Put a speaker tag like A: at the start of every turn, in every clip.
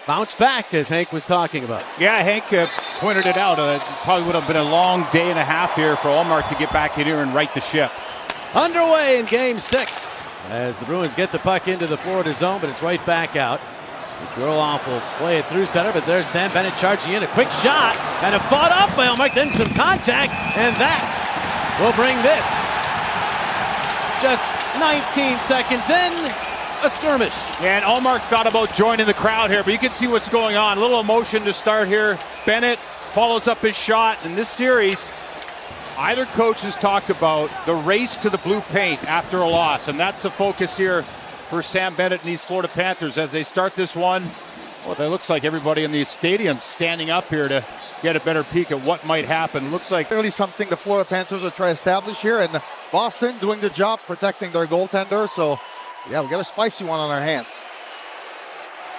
A: Bounce back, as Hank was talking about.
B: Yeah, Hank pointed it out. Probably would have been a long day and a half here for Ullmark to get back in here and right the ship.
A: Underway in Game 6 as the Bruins get the puck into the Florida zone, but it's right back out. Gerloff will play it through center, but there's Sam Bennett charging in. A quick shot, and a fought up by Ullmark, then some contact, and that will bring this. Just 19 seconds in, a skirmish.
B: And Ullmark thought about joining the crowd here, but you can see what's going on. A little emotion to start here. Bennett follows up his shot. In this series, either coach has talked about the race to the blue paint after a loss, and that's the focus here for Sam Bennett and these Florida Panthers as they start this one. Well, it looks like everybody in the stadium standing up here to get a better peek at what might happen. Looks like
C: really something the Florida Panthers will try to establish here, and Boston doing the job protecting their goaltender. So, yeah, we got a spicy one on our hands.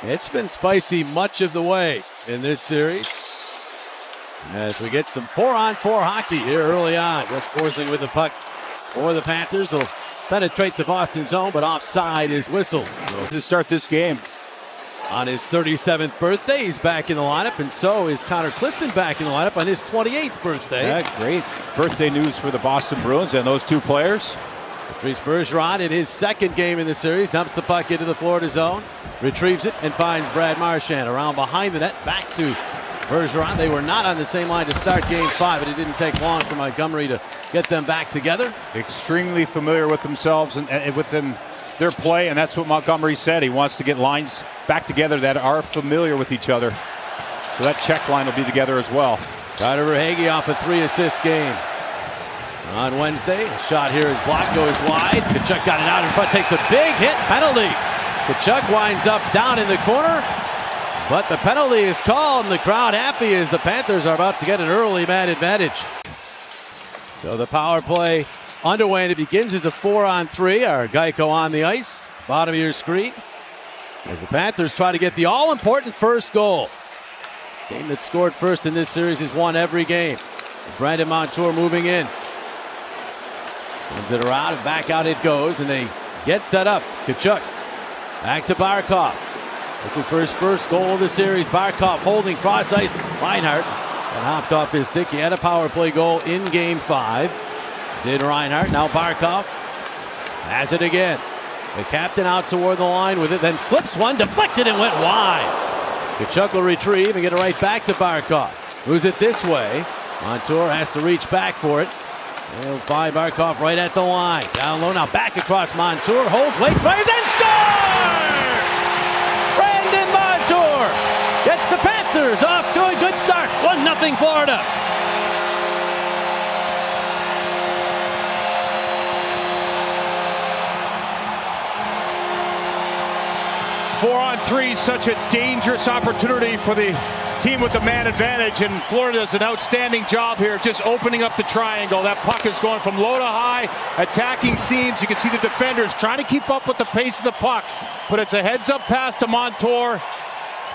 A: It's been spicy much of the way in this series as we get some 4-on-4 hockey here early on. Just forcing with the puck for the Panthers. Will penetrate the Boston zone, but offside is whistled. So
B: to start this game.
A: On his 37th birthday, he's back in the lineup, and so is Connor Clifton back in the lineup on his 28th birthday.
B: Yeah, great birthday news for the Boston Bruins and those two players.
A: Patrice Bergeron in his second game in the series dumps the puck into the Florida zone, retrieves it, and finds Brad Marchand around behind the net, back to Bergeron. They were not on the same line to start Game 5, but it didn't take long for Montgomery to get them back together.
B: Extremely familiar with themselves and within their play, and that's what Montgomery said. He wants to get lines back together that are familiar with each other. So that check line will be together as well.
A: Carter Verhaeghe off a 3-assist game. On Wednesday, a shot here is blocked, goes wide. Tkachuk got it out in front, takes a big hit, penalty. Tkachuk winds up down in the corner, but the penalty is called, and the crowd happy as the Panthers are about to get an early man advantage. So the power play underway, and it begins as a 4-on-3. Our Geico on the ice, bottom of your screen, as the Panthers try to get the all-important first goal. Game that scored first in this series has won every game. As Brandon Montour moving in. Sends it around and back out it goes, and they get set up. Tkachuk back to Barkov. Looking for his first goal of the series. Barkov holding cross ice. Reinhart and hopped off his stick. He had a power play goal in Game 5. Did Reinhart. Now Barkov has it again. The captain out toward the line with it, then flips one, deflected and went wide. Tkachuk will retrieve and get it right back to Barkov. Moves it this way. Montour has to reach back for it. He'll find Barkov right at the line. Down low now, back across Montour. Holds, waits, fires, and scores! Brandon Montour gets the Panthers off to a good start. 1-0 Florida.
B: Four-on-3, such a dangerous opportunity for the team with the man advantage, and Florida does an outstanding job here just opening up the triangle. That puck is going from low to high, attacking seams. You can see the defenders trying to keep up with the pace of the puck, but it's a heads-up pass to Montour,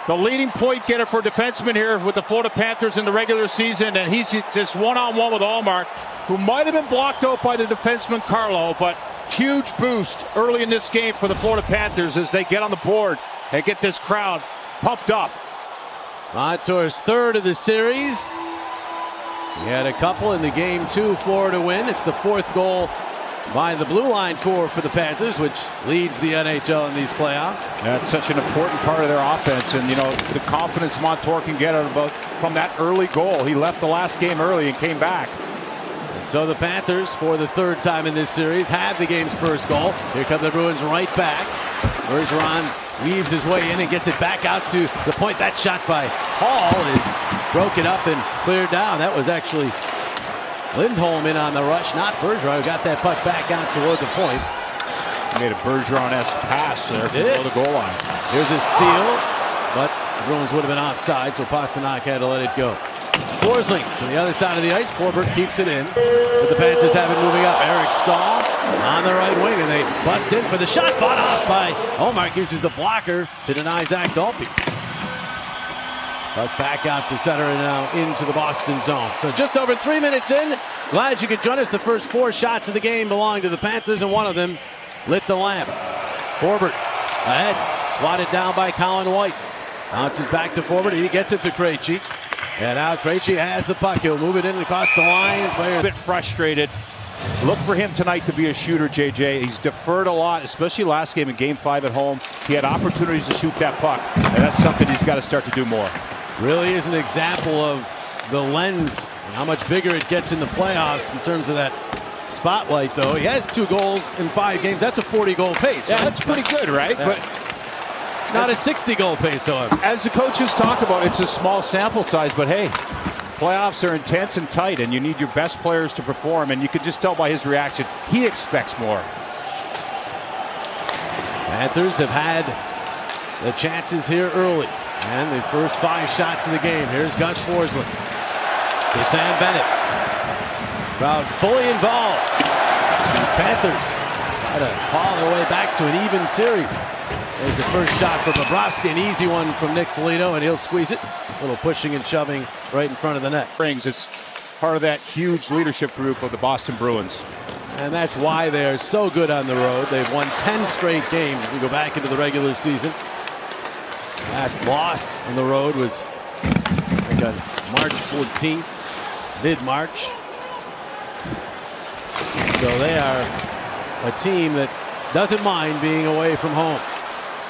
B: the leading point getter for defensemen here with the Florida Panthers in the regular season, and he's just one-on-one with Ullmark, who might have been blocked out by the defenseman Carlo, but huge boost early in this game for the Florida Panthers as they get on the board and get this crowd pumped up.
A: Montour's third of the series. He had a couple in the Game 2 Florida win. It's the fourth goal by the blue line core for the Panthers, which leads the NHL in these playoffs.
B: That's such an important part of their offense, and you know the confidence Montour can get out about from that early goal. He left the last game early and came back.
A: And so the Panthers, for the third time in this series, have the game's first goal. Here come the Bruins right back. Bergeron weaves his way in and gets it back out to the point. That shot by Hall is broken up and cleared down. That was actually Lindholm in on the rush, not Bergeron, who got that puck back out toward the point.
B: He made a Bergeron-esque pass there below the goal line.
A: Here's a steal, but the Bruins would have been offside, so Pasternak had to let it go. Forsling to the other side of the ice. Forbert keeps it in, but the Panthers have it moving up. Eric Stahl on the right wing, and they bust in for the shot. Fought off by Ullmark. Uses the blocker to deny Zac Dalpe. But back out to center and now into the Boston zone. So just over 3 minutes in. Glad you could join us. The first 4 shots of the game belong to the Panthers, and one of them lit the lamp. Forbert ahead, swatted down by Colin White. Bounces back to forward. He gets it to Krejci. And now Krejci has the puck. He'll move it in across the line.
B: A bit frustrated. Look for him tonight to be a shooter, JJ. He's deferred a lot, especially last game in Game 5 at home. He had opportunities to shoot that puck, and that's something he's got to start to do more.
A: Really is an example of the lens and how much bigger it gets in the playoffs in terms of that spotlight, though. He has 2 goals in 5 games. That's a 40-goal pace.
B: Yeah,
A: right?
B: that's pretty good, right?
A: Yeah.
B: But
A: not a 60-goal pace, however.
B: as the coaches talk about, it's a small sample size, but hey, playoffs are intense and tight, and you need your best players to perform, and you can just tell by his reaction, he expects more.
A: Panthers have had the chances here early, and the first 5 shots of the game. Here's Gus Forsling to Sam Bennett. Crowd fully involved. These Panthers try to claw their way back to an even series. There's the first shot from Bobrovsky, an easy one from Nick Foligno, and he'll squeeze it. A little pushing and shoving right in front of the net.
B: It's part of that huge leadership group of the Boston Bruins.
A: And that's why they're so good on the road. They've won 10 straight games. We go back into the regular season. Last loss on the road was like on March 14th, mid-March. So they are a team that doesn't mind being away from home.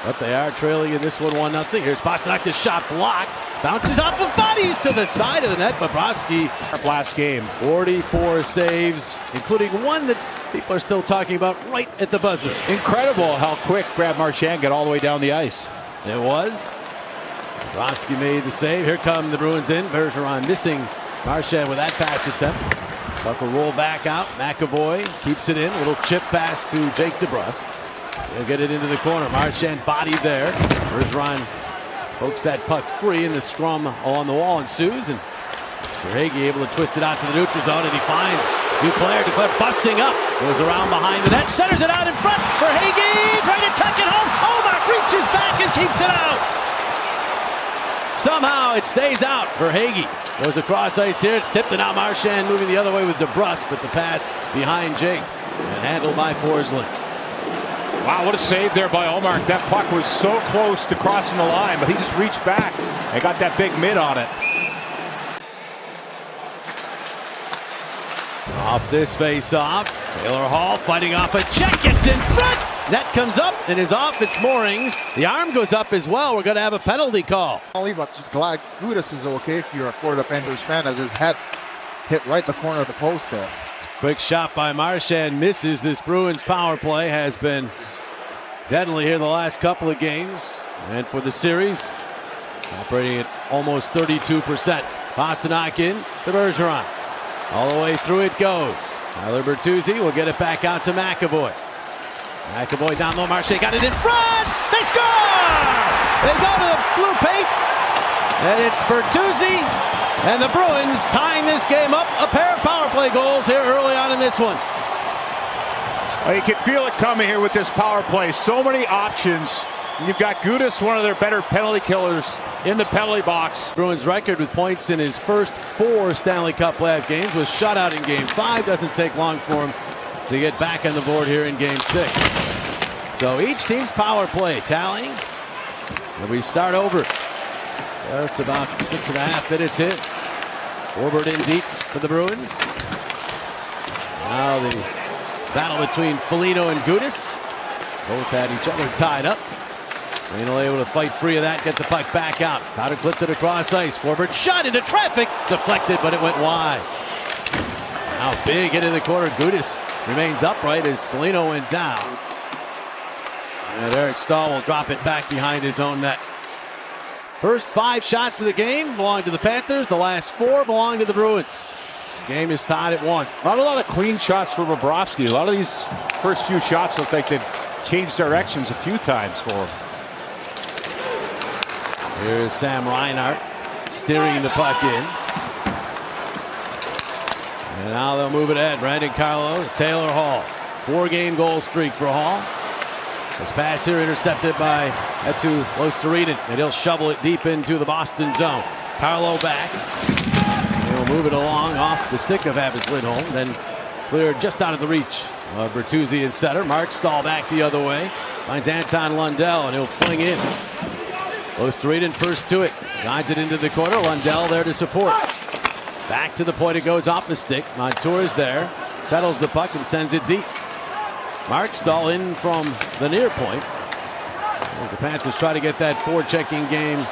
A: But they are trailing in this one 1-0. Here's Pastrnak, the shot blocked. Bounces off of bodies to the side of the net. Bobrovsky,
B: Last game.
A: 44 saves, including one that people are still talking about right at the buzzer.
B: Incredible how quick Brad Marchand got all the way down the ice.
A: It was. Bobrovsky made the save. Here come the Bruins in. Bergeron missing Marchand with that pass attempt. Puck will roll back out. McAvoy keeps it in. A little chip pass to Jake DeBrusk. He'll get it into the corner. Marchand bodied there. Bergeron pokes that puck free, and the scrum along the wall ensues. And Verhaeghe able to twist it out to the neutral zone, and he finds Duclair. Duclair busting up. Goes around behind the net. Centers it out in front. Verhaeghe trying to tuck it home. Olmark reaches back and keeps it out. Somehow it stays out. Verhaeghe goes across ice here. It's tipped, and now Marchand moving the other way with DeBrusk, but the pass behind Jake and handled by Forsling.
B: Wow, what a save there by Olmark. That puck was so close to crossing the line, but he just reached back and got that big mid on it.
A: Off this face-off, Taylor Hall fighting off a check, gets in front. Net comes up and is off its moorings. The arm goes up as well. We're going to have a penalty call.
C: But just glad Gudas is okay if you're a Florida Panthers fan, as his head hit right the corner of the post there.
A: Quick shot by Marchand misses. This Bruins power play has been deadly here the last couple of games. And for the series, operating at almost 32%. Pastrnak in to Bergeron. All the way through it goes. Tyler Bertuzzi will get it back out to McAvoy. McAvoy down low. Marchand got it in front. They score! They go to the blue paint. And it's Bertuzzi and the Bruins tying this game up. A pair of power play goals here early on in this one.
B: Well, you can feel it coming here with this power play. So many options. And you've got Gudas, one of their better penalty killers in the penalty box.
A: Bruins record with points in his first 4 Stanley Cup playoff games was shut out in Game 5. Doesn't take long for him to get back on the board here in Game 6. So each team's power play tallying. And we start over. Just about 6.5 minutes in. Forward in deep for the Bruins. Now the battle between Foligno and Gudas. Both had each other tied up. Foligno able to fight free of that, get the puck back out. Powder clipped it across ice. Forward shot into traffic. Deflected, but it went wide. Now big hit in the corner. Gudas remains upright as Foligno went down. And Eric Stahl will drop it back behind his own net. First 5 shots of the game belong to the Panthers. The last 4 belong to the Bruins. The game is tied at 1.
B: Not a lot of clean shots for Bobrovsky. A lot of these first few shots look like they've changed directions a few times for him.
A: Here's Sam Reinhart steering the puck in. And now they'll move it ahead. Brandon Carlo, Taylor Hall. 4-game goal streak for Hall. This pass here intercepted by Eetu Luostarinen, and he'll shovel it deep into the Boston zone. Carlo back. He'll move it along off the stick of Havis Lindholm, then cleared just out of the reach of Bertuzzi and center. Mark Stahl back the other way. Finds Anton Lundell, and he'll fling in. Luostarinen first to it. Guides it into the corner. Lundell there to support. Back to the point it goes off the stick. Montour is there. Settles the puck and sends it deep. Markstall in from the near point. The Panthers try to get that forechecking game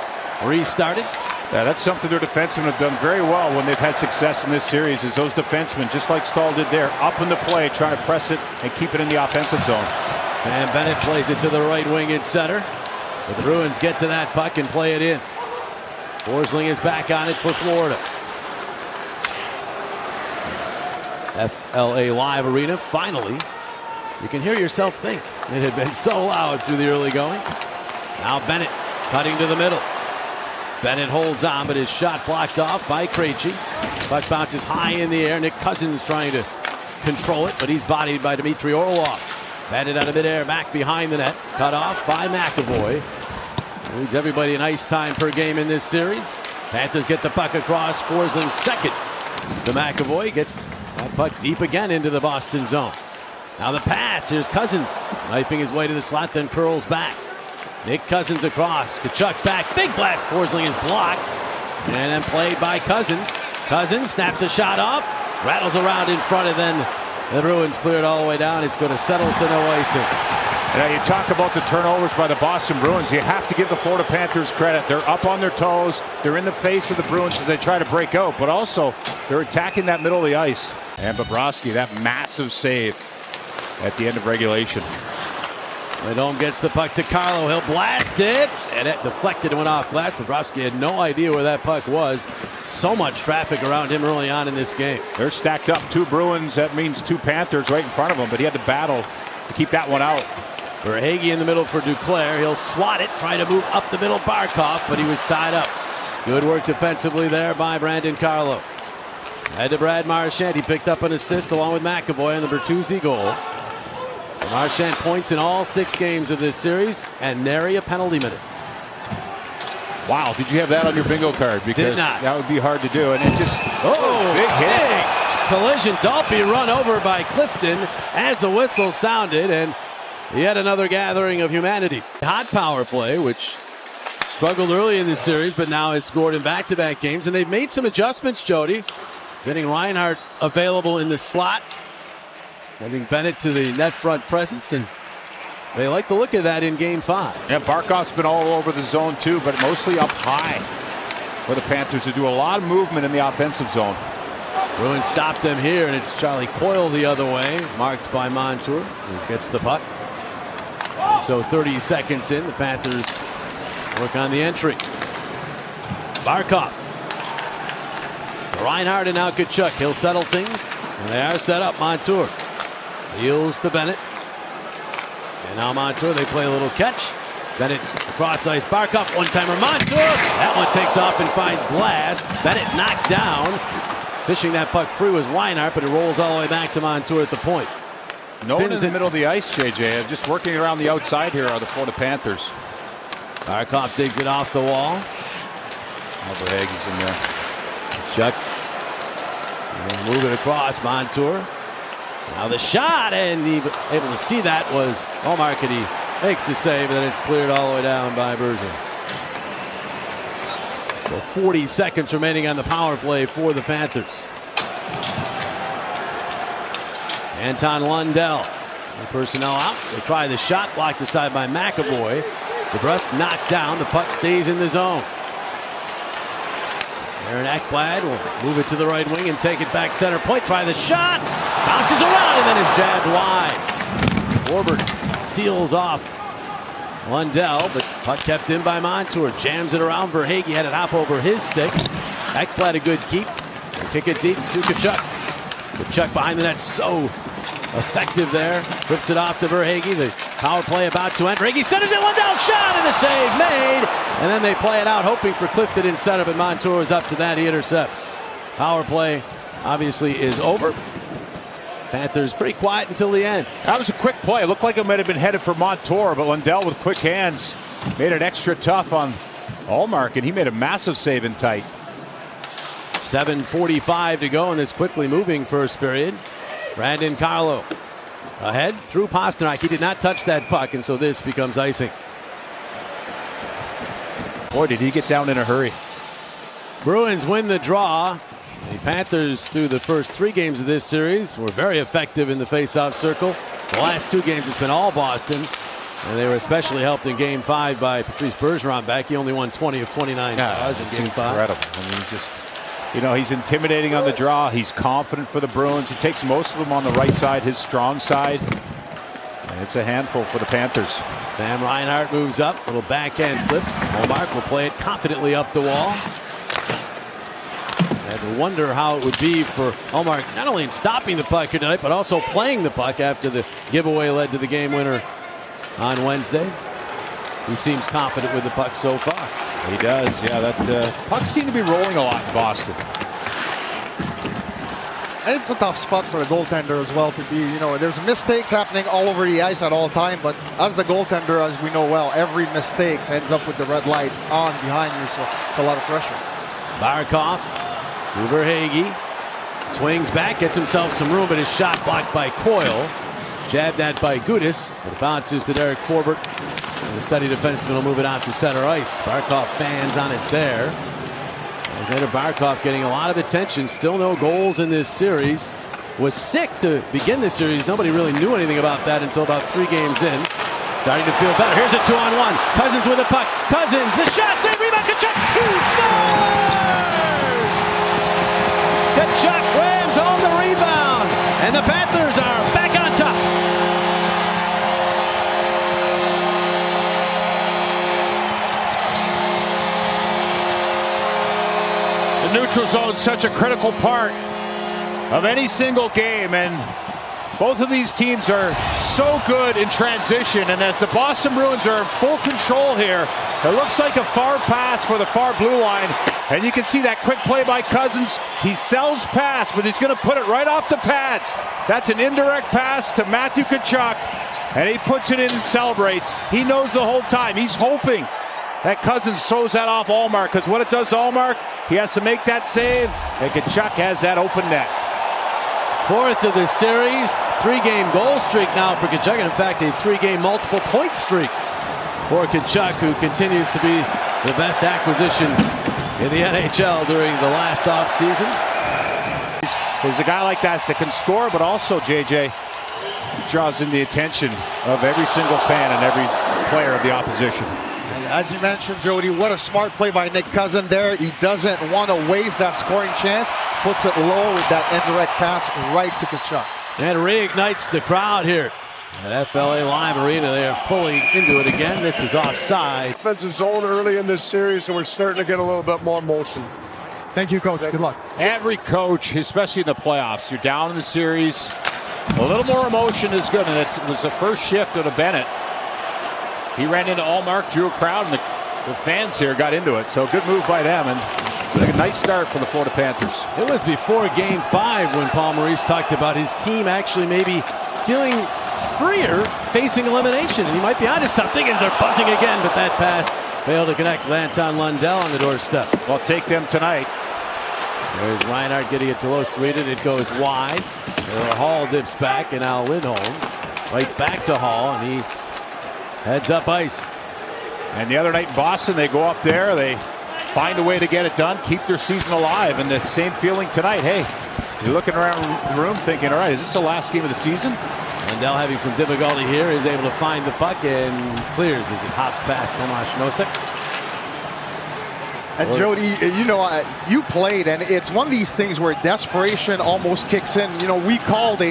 A: restarted.
B: Yeah, that's something their defensemen have done very well when they've had success in this series, is those defensemen, just like Stahl did there, up in the play, trying to press it and keep it in the offensive zone.
A: Sam Bennett plays it to the right wing in center. The Bruins get to that puck and play it in. Forsling is back on it for Florida. FLA Live Arena, finally, you can hear yourself think. It had been so loud through the early going. Now Bennett cutting to the middle. Bennett holds on, but his shot blocked off by Krejci. Puck bounces high in the air. Nick Cousins trying to control it, but he's bodied by Dmitry Orlov. Batted out of midair, back behind the net. Cut off by McAvoy. Leads everybody an ice time per game in this series. Panthers get the puck across. Forsling's second to McAvoy. Gets that puck deep again into the Boston zone. Now the pass. Here's Cousins. Knifing his way to the slot, then curls back. Nick Cousins across. Tkachuk back. Big blast. Forsling is blocked. And then played by Cousins. Cousins snaps a shot off. Rattles around in front, and then the Bruins clear it all the way down. It's going to settle, so no icing.
B: Now you talk about the turnovers by the Boston Bruins. You have to give the Florida Panthers credit. They're up on their toes. They're in the face of the Bruins as they try to break out, but also they're attacking that middle of the ice. And Bobrovsky, that massive save at the end of regulation.
A: Lindholm gets the puck to Carlo. He'll blast it, and it deflected and went off glass. Bobrovsky had no idea where that puck was. So much traffic around him early on in this game.
B: They're stacked up. 2 Bruins. That means 2 Panthers right in front of him, but he had to battle to keep that one out.
A: Verhaeghe in the middle for Duclair. He'll swat it, try to move up the middle. Barkov, but he was tied up. Good work defensively there by Brandon Carlo. Head to Brad Marchand. He picked up an assist along with McAvoy on the Bertuzzi goal. Marchand points in all 6 games of this series and nary a penalty minute.
B: Wow, did you have that on your bingo card? Because
A: did not.
B: That would be hard to do. And it just,
A: big
B: hit.
A: Collision. Dalpe run over by Clifton as the whistle sounded, and yet another gathering of humanity. Hot power play, which struggled early in this series, but now has scored in back-to-back games. And they've made some adjustments, Jody. Getting Reinhart available in the slot. Getting Bennett to the net front presence, and they like the look of that in Game 5.
B: Yeah, Barkov's been all over the zone too, but mostly up high for the Panthers to do a lot of movement in the offensive zone.
A: Bruins stopped them here, and it's Charlie Coyle the other way, marked by Montour, who gets the puck. And so 30 seconds in, the Panthers work on the entry. Barkov. Reinhart and now Tkachuk. He'll settle things, and they are set up. Montour heels to Bennett. And now Montour, they play a little catch. Bennett across ice. Barkov, one-timer. Montour. That one takes off and finds glass. Bennett knocked down. Fishing that puck free was Reinhart, but it rolls all the way back to Montour at the point.
B: No one in the middle of the ice, JJ. Just working around the outside here are the Florida Panthers.
A: Barkov digs it off the wall.
B: Verhaeghe's in there.
A: Chuck. Move it across. Montour. Now the shot, and able to see that was Allmark, and he makes the save, and then it's cleared all the way down by Bergeron. So 40 seconds remaining on the power play for the Panthers. Anton Lundell, the personnel out. They try the shot, blocked aside by McAvoy. DeBrusk knocked down. The puck stays in the zone. Aaron Ekblad will move it to the right wing and take it back center point. Try the shot. Bounces around and then it's jabbed wide. Forbert seals off Lundell, but puck kept in by Montour. Jams it around. Verhaeghe had it hop over his stick. Ekblad a good keep. Kick it deep to Tkachuk. Tkachuk behind the net, so effective there. Flips it off to Verhaeghe. The power play about to end. Verhaeghe centers it. Lundell shot and the save made. And then they play it out, hoping for Clifton in setup, and Montour is up to that. He intercepts. Power play obviously is over. Panthers pretty quiet until the end.
B: That was a quick play. It looked like it might have been headed for Montour, but Lundell with quick hands made it extra tough on Allmark, and he made a massive save in tight.
A: 7:45 to go in this quickly moving first period. Brandon Carlo ahead through Pasternak. He did not touch that puck, and so this becomes icing.
B: Boy, did he get down in a hurry.
A: Bruins win the draw. The Panthers, through the first 3 games of this series, were very effective in the face-off circle. The last 2 games, it's been all Boston. And they were especially helped in Game 5 by Patrice Bergeron back. He only won 20 of 29 draws in Game 5.
B: Incredible. I mean, just, you know, he's intimidating on the draw. He's confident for the Bruins. He takes most of them on the right side, his strong side. And it's a handful for the Panthers.
A: Sam Reinhart moves up. Little backhand flip. Ullmark will play it confidently up the wall. And wonder how it would be for Ullmark, not only in stopping the puck here tonight, but also playing the puck after the giveaway led to the game winner on Wednesday. He seems confident with the puck so far.
B: He does, yeah. That puck seemed to be rolling a lot in Boston.
C: And it's a tough spot for the goaltender as well to be, you know, there's mistakes happening all over the ice at all time, but as the goaltender, as we know well, every mistake ends up with the red light on behind you, so it's a lot of pressure.
A: Barkov, Uberhage, swings back, gets himself some room, but his shot blocked by Coyle. Jabbed at by Gudis, but it bounces to Derek Forbort. And the steady defenseman will move it out to center ice. Barkov fans on it there. Aleksander Barkov getting a lot of attention. Still no goals in this series. Was sick to begin this series. Nobody really knew anything about that until about 3 games in. Starting to feel better. Here's a 2-on-1. Cousins with a puck. Cousins, the shot, save, rebound, Tkachuk. He scores! Tkachuk rams on the rebound. And the Panthers are back on top.
B: The neutral zone is such a critical part of any single game, and both of these teams are so good in transition. And as the Boston Bruins are in full control here, it looks like a far pass for the far blue line. And you can see that quick play by Cousins. He sells pass, but he's going to put it right off the pads. That's an indirect pass to Matthew Tkachuk, and he puts it in and celebrates. He knows the whole time. He's hoping that Cousins throws that off Ullmark, because what it does to Ullmark, he has to make that save, and Tkachuk has that open net.
A: 4th of the series, 3-game goal streak now for Tkachuk, and in fact a 3-game multiple point streak for Tkachuk, who continues to be the best acquisition in the NHL during the last offseason.
B: There's a guy like that can score, but also, JJ, draws in the attention of every single fan and every player of the opposition.
C: And as you mentioned, Jody, what a smart play by Nick Cousins there. He doesn't want to waste that scoring chance. Puts it low with that indirect pass right to Tkachuk.
A: And reignites the crowd here at FLA Live Arena. They are fully into it again. This is offside.
D: Offensive zone early in this series, and we're starting to get a little bit more motion.
C: Thank you, Coach. Good luck.
B: Every coach, especially in the playoffs, you're down in the series. A little more emotion is good, and it was the first shift of Bennett. He ran into Ullmark, drew a crowd, and the fans here got into it. So good move by them, and a nice start for the Florida Panthers.
A: It was before Game 5 when Paul Maurice talked about his team actually maybe feeling freer facing elimination, and he might be onto something as they're buzzing again, but that pass failed to connect. Anton Lundell on the doorstep.
B: Well, take them tonight.
A: There's Reinhart getting it to Luostarinen. It goes wide. Hall dips back, and now Lindholm right back to Hall, and he heads up ice.
B: And the other night in Boston, they go up there, they find a way to get it done, keep their season alive, and the same feeling tonight. Hey, you're looking around the room thinking, all right, is this the last game of the season?
A: Lundell having some difficulty here, is able to find the puck and clears as it hops past Tomas Nosek.
C: And Jody, you know, you played, and it's one of these things where desperation almost kicks in. You know, we called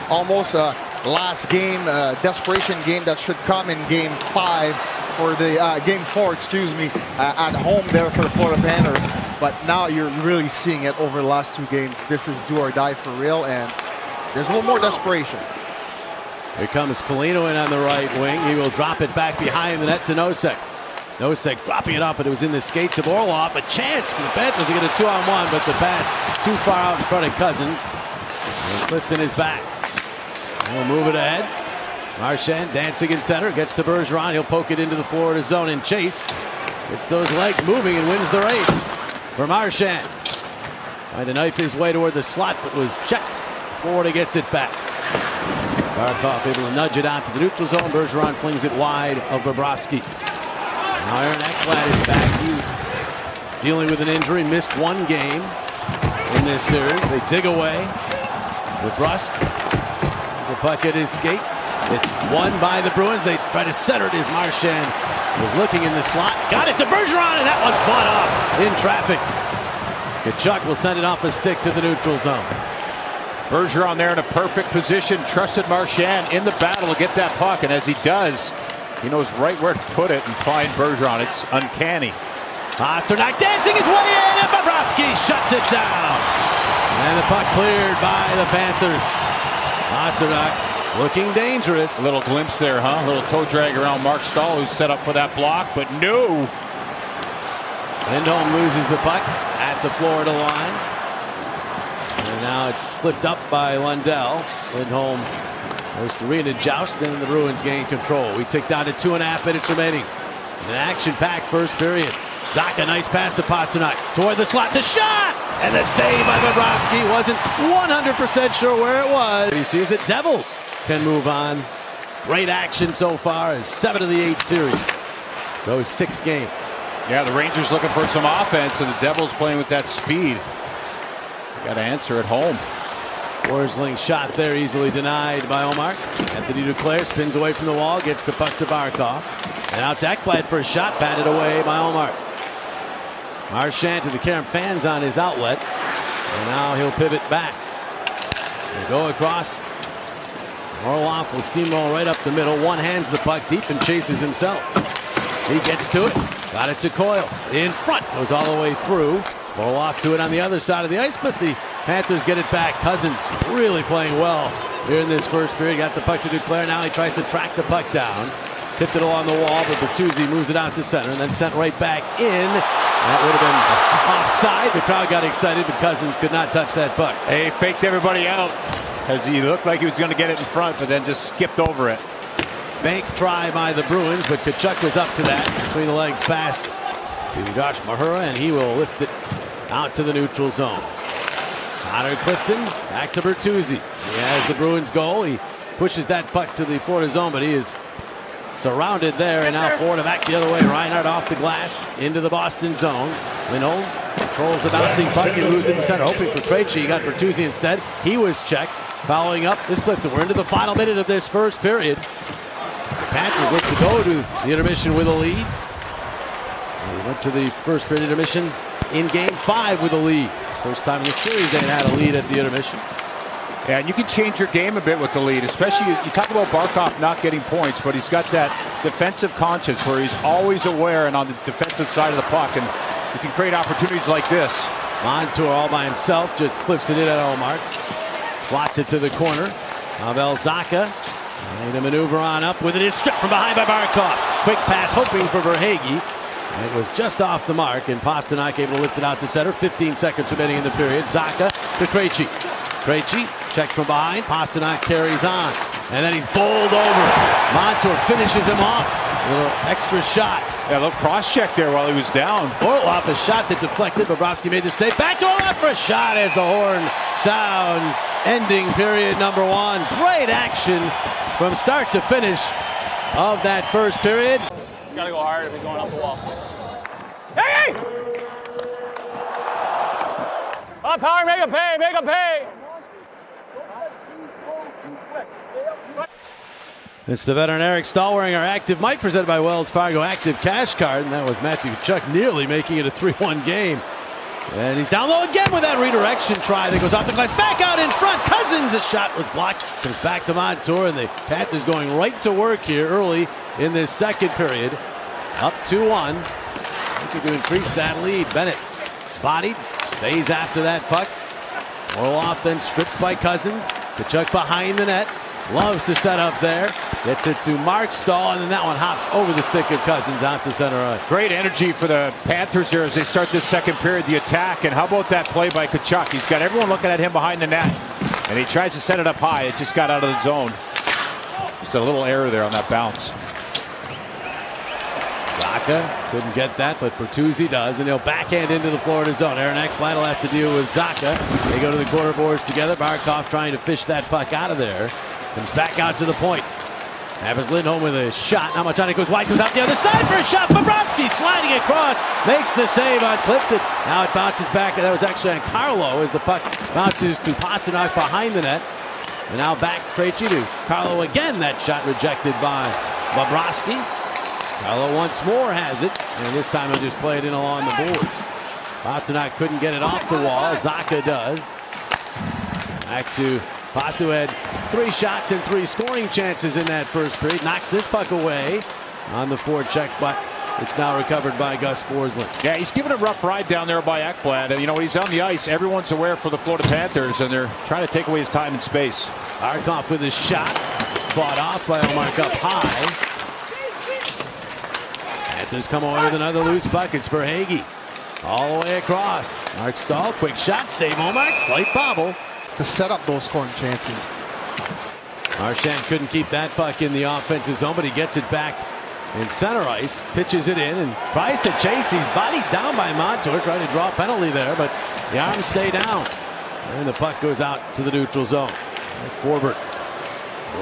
C: almost a last game, desperation game that should come in Game 5 for the Game 4, excuse me, at home there for the Florida Panthers. But now you're really seeing it over the last 2 games. This is do or die for real, and there's a little more desperation.
A: Here comes Foligno in on the right wing. He will drop it back behind the net to Nosek. Nosek dropping it up, but it was in the skates of Orlov. A chance for the Panthers to get a 2-on-1, but the pass too far out in front of Cousins. And Clifton is back. He'll move it ahead. Marchand dancing in center, gets to Bergeron. He'll poke it into the Florida zone and chase. Gets those legs moving and wins the race for Marchand. Trying to knife his way toward the slot, but was checked. Florida gets it back. Barkov able to nudge it out to the neutral zone. Bergeron flings it wide of Bobrovsky. Now Aaron Ekblad is back. He's dealing with an injury, missed one game in this series. They dig away. DeBrusk, the puck at his skates. It's won by the Bruins. They try to center it as Marchand was looking in the slot. Got it to Bergeron, and that one fought off in traffic. Tkachuk will send it off a stick to the neutral zone.
B: Bergeron there in a perfect position. Trusted Marchand in the battle to get that puck, and as he does, he knows right where to put it and find Bergeron. It's uncanny.
A: Pastrnak dancing his way in, and Bobrovsky shuts it down. And the puck cleared by the Panthers. Pastrnak looking dangerous.
B: A little glimpse there, huh? A little toe drag around Mark Stahl, who's set up for that block, but no.
A: Lindholm loses the puck at the Florida line. And now it's flipped up by Lundell. Lindholm goes to arena joust, and the Bruins gain control. We tick down to 2.5 minutes remaining. An action-packed first period. Zacha, nice pass to Pastrnak. Toward the slot, the shot! And the save by Bobrovsky. Wasn't 100% sure where it was. He sees the Devils can move on. Great action so far as 7 of the 8 series. Those 6 games.
B: Yeah, the Rangers looking for some offense, and the Devils playing with that speed. Got to answer at home.
A: Forsling shot there, easily denied by Omar. Anthony Duclair spins away from the wall, gets the puck to Barkov. And out to Ekblad for a shot, batted away by Omar. Marchand to the Karen fans on his outlet. And now he'll pivot back. He'll go across. Orlov will steamroll right up the middle. One hands the puck deep and chases himself. He gets to it. Got it to Coyle. In front. Goes all the way through. Orlov to it on the other side of the ice, but the Panthers get it back. Cousins really playing well here in this first period. Got the puck to Duclair. Now he tries to track the puck down. Tipped it along the wall, but Bertuzzi moves it out to center and then sent right back in. That would have been offside. The crowd got excited, but Cousins could not touch that puck.
B: He faked everybody out as he looked like he was going to get it in front, but then just skipped over it.
A: Bank try by the Bruins, but Tkachuk was up to that. Between the legs pass to Josh Mahura, and he will lift it out to the neutral zone. Connor Clifton back to Bertuzzi. He has the Bruins goal. He pushes that puck to the Florida zone, but he is surrounded there, and now Florida back the other way. Reinhart off the glass into the Boston zone. Lindholm controls the bouncing puck and moves it to center, hoping for Krejci. He got Bertuzzi instead. He was checked. Following up this Clifton. We're into the final minute of this first period. The Panthers look to go to the intermission with a lead. They went to the first period intermission in Game 5 with a lead. First time in the series they had a lead at the intermission.
B: Yeah, and you can change your game a bit with the lead, especially you talk about Barkov not getting points, but he's got that defensive conscience where he's always aware and on the defensive side of the puck, and you can create opportunities like this.
A: Montour all by himself just flips it in at Omar. Slots it to the corner. Pavel Zacha made a maneuver on up with it. Is stripped from behind by Barkov. Quick pass hoping for Verhaeghe. It was just off the mark, and Pastrnak able to lift it out to center. 15 seconds remaining in the period. Zacha to Krejci. Krejci checked from behind. Pastrnak carries on, and then he's bowled over. Montour finishes him off. A little extra shot.
B: Yeah, a little cross check there while he was down.
A: Orlov, a shot that deflected. Bobrovsky made the save. Back to Orlov for a shot as the horn sounds. Ending period number 1. Great action from start to finish of that first period.
E: Gotta go hard if he's going off the wall. Hey! On power, make him pay, make him pay!
A: It's the veteran Eric Stahl wearing our Active Mike, presented by Wells Fargo Active Cash Card, and that was Matthew Tkachuk nearly making it a 3-1 game. And he's down low again with that redirection try that goes off the glass. Back out in front. Cousins, a shot was blocked. Comes back to Montour, and the Panthers going right to work here early in this second period. Up 2-1. Looking to increase that lead. Bennett spotted, stays after that puck. Orlov then stripped by Cousins. Tkachuk behind the net. Loves to set up there. Gets it to Mark Stahl, and then that one hops over the stick of Cousins out to center ice.
B: Great energy for the Panthers here as they start this second period, the attack. And how about that play by Tkachuk? He's got everyone looking at him behind the net, and he tries to set it up high. It just got out of the zone. Just a little error there on that bounce.
A: Zacha couldn't get that, but Bertuzzi does, and he'll backhand into the Florida zone. Aaron Ekblad will have to deal with Zacha. They go to the corner boards together. Barkov trying to fish that puck out of there. Comes back out to the point. Happens Lindholm with a shot. Not much on it. Goes wide. Goes out the other side for a shot. Bobrovsky sliding across. Makes the save on Clifton. Now it bounces back. And that was actually on Carlo as the puck bounces to Pastrnak behind the net. And now back Krejci to Carlo again. That shot rejected by Bobrovsky. Carlo once more has it. And this time he'll just play it in along the boards. Pastrnak couldn't get it off the wall. Zacha does. Back to Pastu, had 3 shots and 3 scoring chances in that first period. Knocks this puck away on the forecheck, but it's now recovered by Gus Forsling.
B: Yeah, he's given a rough ride down there by Ekblad. And, you know, when he's on the ice, everyone's aware for the Florida Panthers, and they're trying to take away his time and space.
A: Barkov with his shot. Fought off by Omar up high. Panthers come away with another loose puck. It's for Hagee. All the way across. Mark Stahl, quick shot. Save Omar. Slight bobble.
C: To set up those scoring chances.
A: Marchand couldn't keep that puck in the offensive zone, but he gets it back in center ice, pitches it in, and tries to chase. He's bodied down by Montour, trying to draw a penalty there, but the arms stay down. And the puck goes out to the neutral zone. Forbert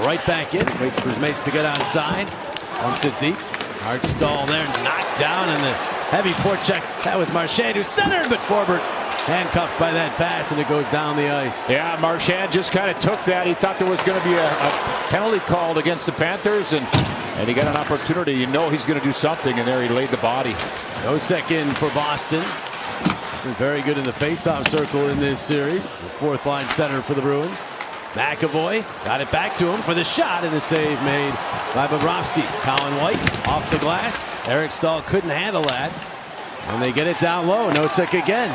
A: right back in, waits for his mates to get onside. Pumps it deep. Mark Stahl there, knocked down, and the heavy forecheck. That was Marchand who centered, but Forbert handcuffed by that pass, and it goes down the ice.
B: Yeah, Marchand just kind of took that. He thought there was going to be a penalty called against the Panthers, and he got an opportunity. You know he's going to do something, and there he laid the body.
A: Nosek in for Boston. Been very good in the faceoff circle in this series. The 4th line center for the Bruins. McAvoy got it back to him for the shot, and the save made by Bobrovsky. Colin White off the glass. Eric Stahl couldn't handle that, and they get it down low. Nosek again.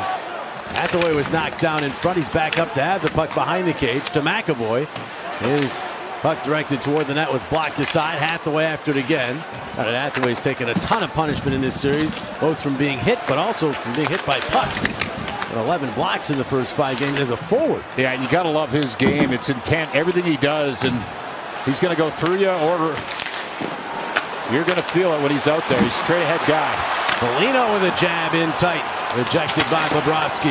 A: Hathaway was knocked down in front. He's back up to have the puck behind the cage to McAvoy. His puck directed toward the net was blocked aside. Hathaway after it again. Hathaway's taken a ton of punishment in this series, both from being hit, but also from being hit by pucks. 11 blocks in the first 5 games as a forward.
B: Yeah, and you got to love his game. It's intent, everything he does, and he's going to go through you, or you're going to feel it when he's out there. He's a straight ahead guy.
A: Foligno with a jab in tight. Rejected by Bobrovsky.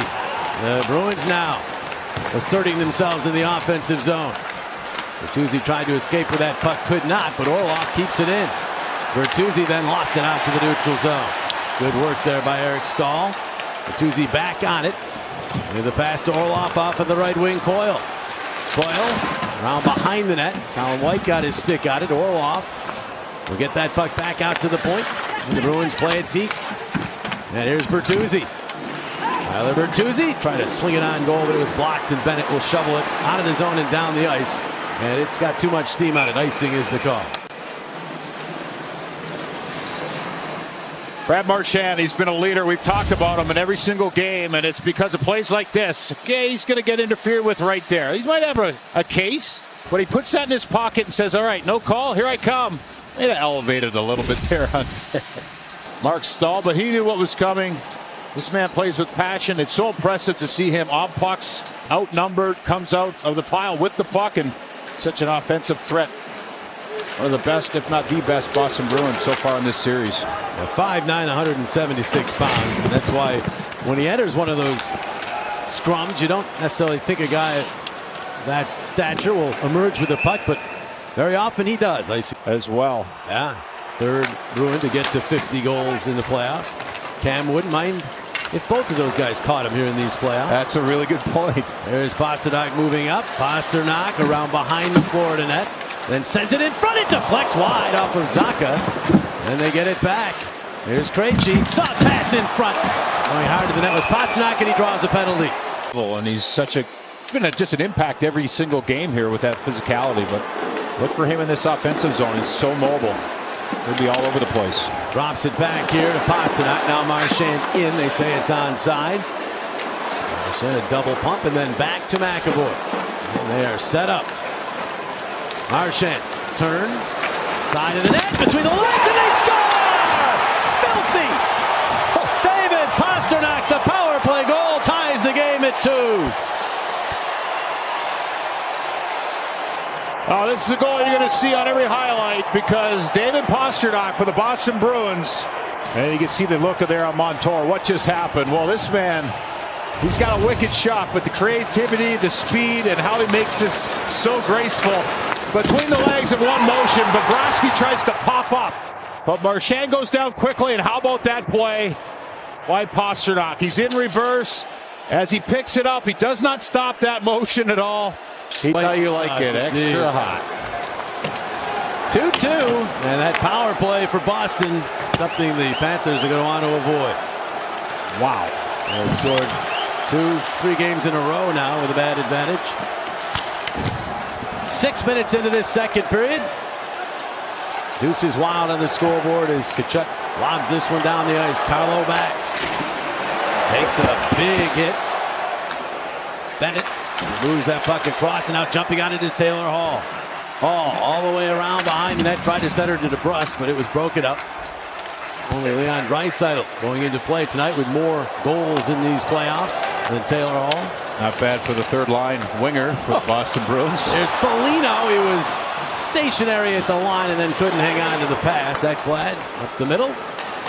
A: The Bruins now asserting themselves in the offensive zone. Bertuzzi tried to escape with that puck, could not, but Orlov keeps it in. Bertuzzi then lost it out to the neutral zone. Good work there by Eric Stahl. Bertuzzi back on it. With the pass to Orlov off of the right wing. Coyle around behind the net. Colin White got his stick on it. Orlov will get that puck back out to the point. And the Bruins play it deep. And here's Bertuzzi. Tyler Bertuzzi trying to swing it on goal, but it was blocked, and Bennett will shovel it out of the zone and down the ice. And it's got too much steam on it. Icing is the call.
B: Brad Marchand, he's been a leader. We've talked about him in every single game, and it's because of plays like this. Okay, he's going to get interfered with right there. He might have a case, but he puts that in his pocket and says, all right, no call, here I come. It elevated a little bit there on Mark Stahl, but he knew what was coming. This man plays with passion. It's so impressive to see him on pucks, outnumbered, comes out of the pile with the puck, and such an offensive threat. One of the best, if not the best, Boston Bruins so far in this series.
A: 5'9", 176 pounds. And that's why when he enters one of those scrums, you don't necessarily think a guy that stature will emerge with the puck, but very often he does. I see.
B: As well.
A: Yeah. 3rd Bruin to get to 50 goals in the playoffs. Cam wouldn't mind if both of those guys caught him here in these playoffs.
B: That's a really good point.
A: There's Pastrnak moving up. Pastrnak around behind the Florida net. Then sends it in front. It deflects wide off of Zacha. And they get it back. Here's Krejci. Saw a pass in front. Going hard to the net was Pastrnak, and he draws a penalty.
B: And he's just an impact every single game here with that physicality. But look for him in this offensive zone. He's so mobile. He'll be all over the place.
A: Drops it back here to Pastrnak. Now Marchand in. They say it's onside. Marchand a double pump, and then back to McAvoy. And they are set up. Marchand turns, side of the net, between the legs, and they score! Filthy! David Pastrnak, the power play goal, ties the game at 2.
B: Oh, this is a goal you're going to see on every highlight, because David Pastrnak for the Boston Bruins. And you can see the look of there on Montour. What just happened? Well, this man, he's got a wicked shot, but the creativity, the speed, and how he makes this so graceful. between the legs in one motion. Bobrovsky tries to pop up, but Marchand goes down quickly. And how about that play by Pastrnak? He's in reverse. As he picks it up, he does not stop that motion at all. He's how you like it, extra hot.
A: 2-2, and that power play for Boston, something the Panthers are going to want to avoid.
B: Wow.
A: They've scored 2-3 games in a row now with a bad advantage. 6 minutes into this second period. Deuce is wild on the scoreboard as Tkachuk lobs this one down the ice. Carlo back. Takes a big hit. Bennett moves that puck across, and now jumping on it is Taylor Hall. Hall all the way around behind the net, tried to center to DeBrusk, but it was broken up. Only Leon Draisaitl going into play tonight with more goals in these playoffs than Taylor Hall.
B: Not bad for the third line winger for the Boston Bruins.
A: There's Foligno. He was stationary at the line and then couldn't hang on to the pass. Ekblad up the middle.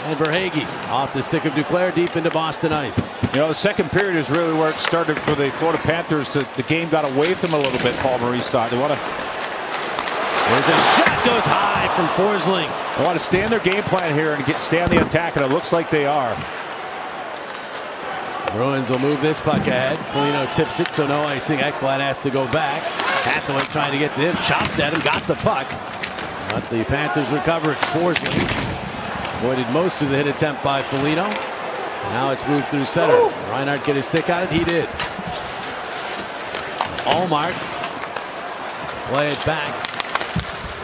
A: And Verhaeghe off the stick of Duclair deep into Boston ice.
B: You know, the second period is really where it started for the Florida Panthers. The game got away from them a little bit, Paul Maurice thought. They want to...
A: There's a shot goes high from Forsling.
B: They want to stay in their game plan here and stay on the attack, and it looks like they are.
A: Bruins will move this puck ahead. Foligno tips it, so no icing. Ekblad has to go back. Hathaway trying to get to him. Chops at him, got the puck. But the Panthers recover it. Forsling avoided most of the hit attempt by Foligno. Now it's moved through center. Reinhart get his stick on it? He did. Allmark play it back.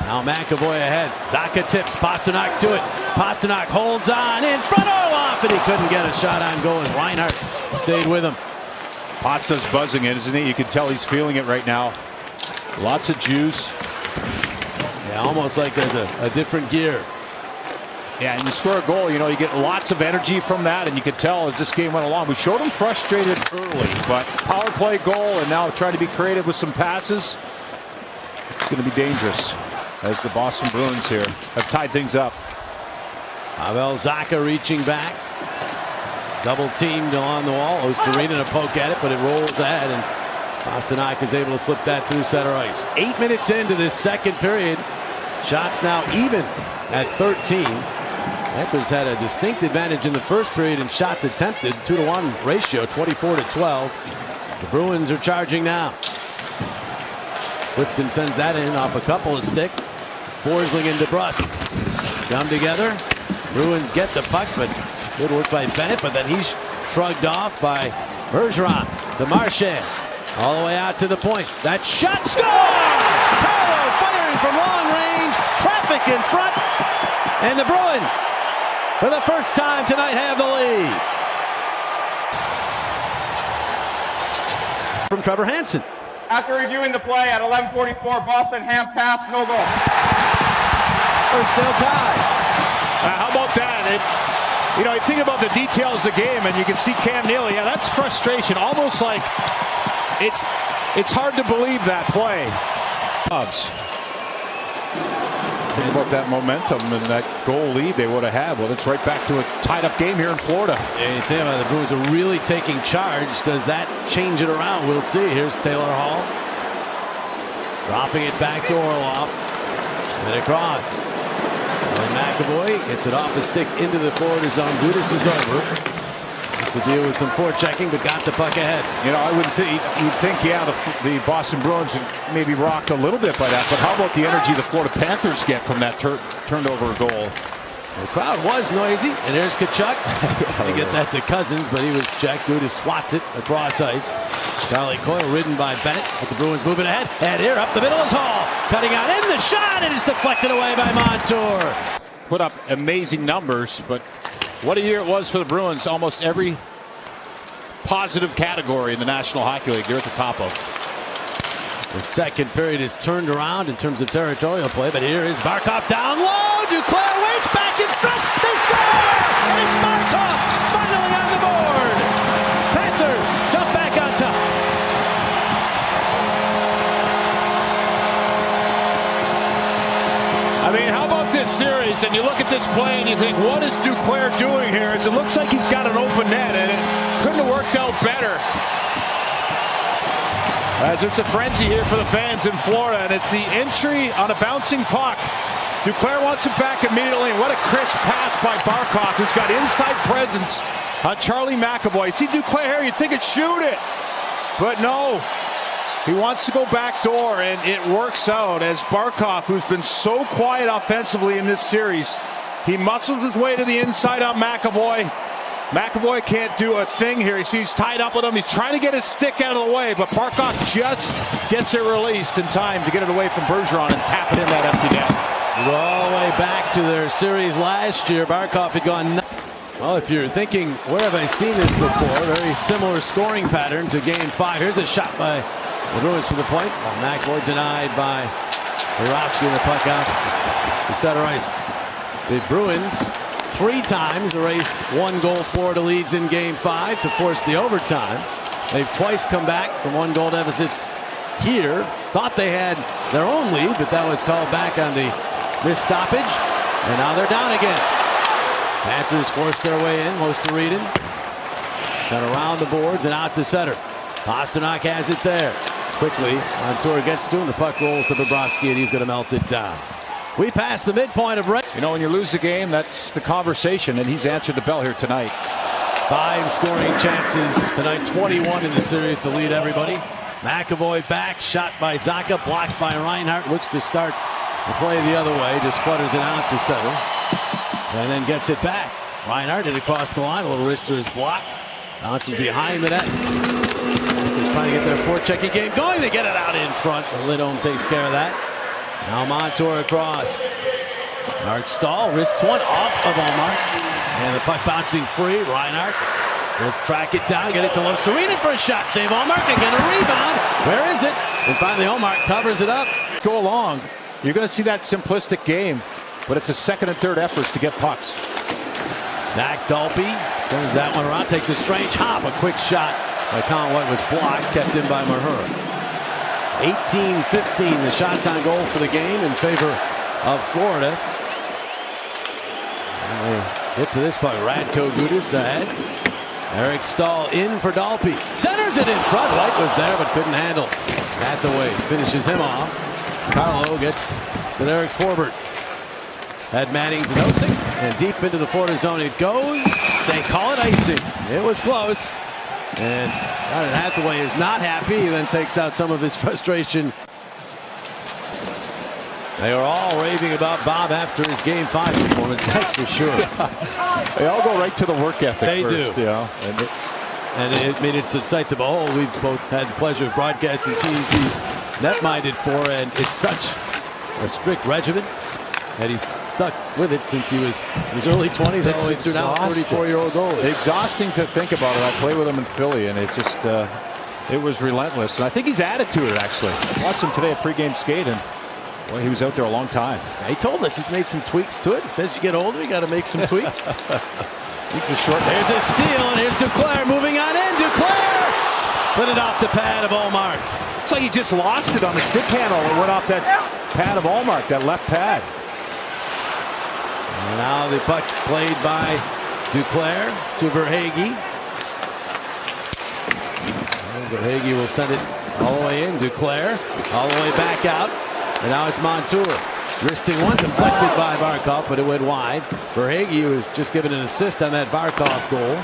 A: Now McAvoy ahead. Zacha tips. Pastrnak to it. Pastrnak holds on in front. Oh, off, and he couldn't get a shot on goal as Reinhart stayed with him.
B: Pasta's buzzing it, isn't he? You can tell he's feeling it right now. Lots of juice.
A: Yeah, almost like there's a different gear.
B: Yeah, and you score a goal, you know, you get lots of energy from that, and you could tell as this game went along. We showed him frustrated early, but power play goal, and now trying to be creative with some passes. It's going to be dangerous as the Boston Bruins here have tied things up.
A: Pavel Zacha reaching back. Double teamed along the wall. Luostarinen a poke at it, but it rolls ahead, and Pastrnak is able to flip that through center ice. 8 minutes into this second period. Shots now even at 13. Panthers had a distinct advantage in the first period in shots attempted. 2-to-1 ratio, 24-12. The Bruins are charging now. Clifton sends that in off a couple of sticks. Forsling and DeBrusk come together. Bruins get the puck, but good work by Bennett, but then he's shrugged off by Bergeron to Marchand. All the way out to the point. That shot, score! Carlo firing from long range. Traffic in front. And the Bruins, for the first time tonight, have the lead. From Trevor Hansen.
F: After reviewing the play at 11:44, Boston hand pass, no goal.
A: We're still tied.
B: How about that? You know, you think about the details of the game, and you can see Cam Neely. Yeah, that's frustration. Almost like it's hard to believe that play. Think about that momentum and that goal lead they would have had. Well, it's right back to a tied-up game here in Florida.
A: Yeah, you think about it, the Bruins are really taking charge. Does that change it around? We'll see. Here's Taylor Hall. Dropping it back to Orlov. And across. And McAvoy gets it off the stick into the Florida zone. Dudas is over. To deal with some forechecking, but got the puck ahead.
B: You know, I wouldn't think, you'd think, yeah, the Boston Bruins would maybe rocked a little bit by that, but how about the energy the Florida Panthers get from that turned over goal?
A: The crowd was noisy, and here's Tkachuk. Trying to get that to Cousins, but he was checked. Dudas swats it across ice. Charlie Coyle ridden by Bennett, but the Bruins moving ahead. And here up the middle is Hall. Cutting out in the shot, and it's deflected away by Montour.
B: Put up amazing numbers, but what a year it was for the Bruins. Almost every positive category in the National Hockey League they're at the top of.
A: The second period is turned around in terms of territorial play, but here is Barkov down low. Duclair waits back in front. They score! And it's Barkov finally on the board. Panthers jump back on top.
B: I mean, how about this series? And you look at this play and you think, what is Duclair doing here? It looks like he's got an open net, and it couldn't have worked out better. As it's a frenzy here for the fans in Florida, and it's the entry on a bouncing puck. Duclair wants it back immediately, and what a crisp pass by Barkov, who's got inside presence on Charlie McAvoy. You see Duclair here, you'd think it'd shoot it, but no. He wants to go back door, and it works out as Barkov, who's been so quiet offensively in this series, he muscles his way to the inside on McAvoy. McAvoy can't do a thing here. He's tied up with him. He's trying to get his stick out of the way, but Barkov just gets it released in time to get it away from Bergeron and tap it in that empty net.
A: All the way back to their series last year, Barkov had gone. Well, if you're thinking, where have I seen this before? Very similar scoring pattern to Game 5. Here's a shot by the Bruins for the point. McAvoy denied by Borowski, and the puck out to center ice. The Bruins 3 times erased 1 goal Florida leads in Game 5 to force the overtime. They've twice come back from 1 goal deficits here. Thought they had their own lead, but that was called back on the missed stoppage. And now they're down again. Panthers forced their way in. Luostarinen sent around the boards and out to center. Pasternak has it there. Quickly, Montour gets to him. The puck rolls to Bobrovsky, and he's going to melt it down. We passed the midpoint of race.
B: You know, when you lose the game, that's the conversation, and he's answered the bell here tonight.
A: 5 scoring chances tonight, 21 in the series to lead everybody. McAvoy back, shot by Zacha, blocked by Reinhart. Looks to start the play the other way, just flutters it out to center, and then gets it back. Reinhart did across the line. A little wrister is blocked. Bounces behind the net. Just trying to get their forechecking game going. They get it out in front. Lidholm takes care of that. Now Montour across. Mark Stahl risks one off of Ullmark. And the puck bouncing free. Reinhart will track it down. Get it to Luostarinen for a shot. Save Ullmark and get a rebound. Where is it? And finally Ullmark covers it up.
B: Go along. You're going to see that simplistic game, but it's a second and third efforts to get pucks.
A: Zac Dalpe sends that one around. Takes a strange hop. A quick shot by Colin White was blocked. Kept in by Mahura. 18-15 the shots on goal for the game in favor of Florida. And they hit to this puck. Radko Gudas ahead. Eric Stahl in for Dalpe. Centers it in front. White was there but couldn't handle. At the waist. Finishes him off. Carlo gets to Eric Forbert. Had Manning dosing, and deep into the Florida zone it goes. They call it icing. It was close. And Ryan Hathaway is not happy. He then takes out some of his frustration. They are all raving about Bob after his Game 5 performance, that's for sure.
B: Yeah. They all go right to the work ethic.
A: They
B: first,
A: do.
B: You know?
A: It's a sight to behold. We've both had the pleasure of broadcasting teams he's net-minded for, and it's such a strict regimen that he's stuck with it since he was in his early 20s all the way through now 34-year-old old.
B: Exhausting to think about it. I played with him in Philly, and it just it was relentless. And I think he's added to it, actually. I watched him today at pregame skate, and well, he was out there a long time.
A: He told us he's made some tweaks to it. He says you get older, you got to make some tweaks.
B: It's a short.
A: There's a steal, and here's Duclair moving on in. Duclair slid it off the pad of Ullmark.
B: It's like he just lost it on the stick handle. It went off that pad of Ullmark, that left pad.
A: And now the puck played by Duclair to Verhaeghe. Verhaeghe will send it all the way in. Duclair all the way back out. And now it's Montour. Wristing one, deflected by Barkov, but it went wide. Verhaeghe was just given an assist on that Barkov goal.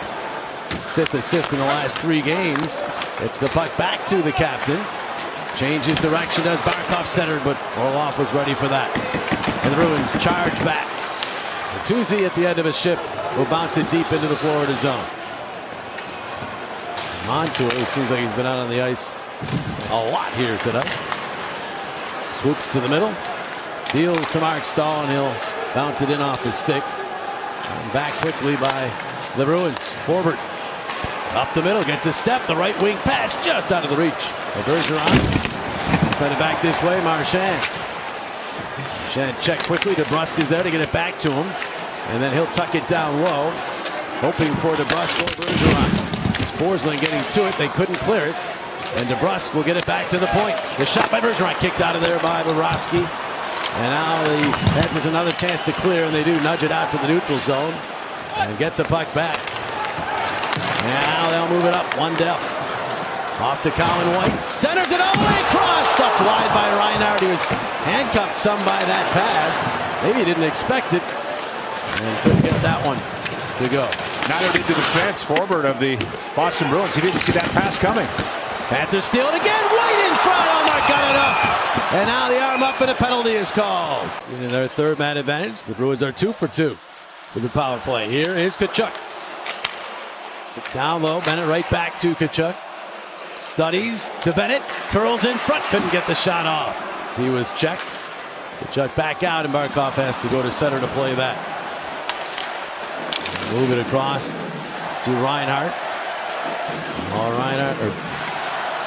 A: 5th assist in the last 3 games. It's the puck back to the captain. Changes direction as Barkov centered, but Orlov was ready for that. And the Bruins charge back. Bertuzzi at the end of a shift will bounce it deep into the Florida zone. Montour, it seems like he's been out on the ice a lot here tonight. Swoops to the middle. Deals to Mark Stahl, and he'll bounce it in off his stick. And back quickly by the Bruins. Forbert up the middle, gets a step. The right wing pass just out of the reach of Bergeron. Send it back this way, Marchand. Marchand check quickly. DeBrusk is there to get it back to him. And then he'll tuck it down low, hoping for DeBrusk or Bergeron. Forsling getting to it. They couldn't clear it. And DeBrusk will get it back to the point. The shot by Bergeron kicked out of there by Bobrovsky. And now the Panthers another chance to clear, and they do nudge it out to the neutral zone and get the puck back. Now they'll move it up one down. Off to Colin White. Centers it all the way across. Stuffed wide by Reinhart. He was handcuffed some by that pass. Maybe he didn't expect it. And couldn't get that one to go.
B: Neither did the defense forward of the Boston Bruins. He didn't see that pass coming.
A: Panthers steal it again. White in front. Oh, my God, enough. And now the arm up and a penalty is called. In their third man advantage, the Bruins are 2 for 2 with the power play. Here is Tkachuk. Down low. Bennett right back to Tkachuk. Studies to Bennett. Curls in front. Couldn't get the shot off. So he was checked. Tkachuk back out, and Barkov has to go to center to play that. Move it across to Reinhart.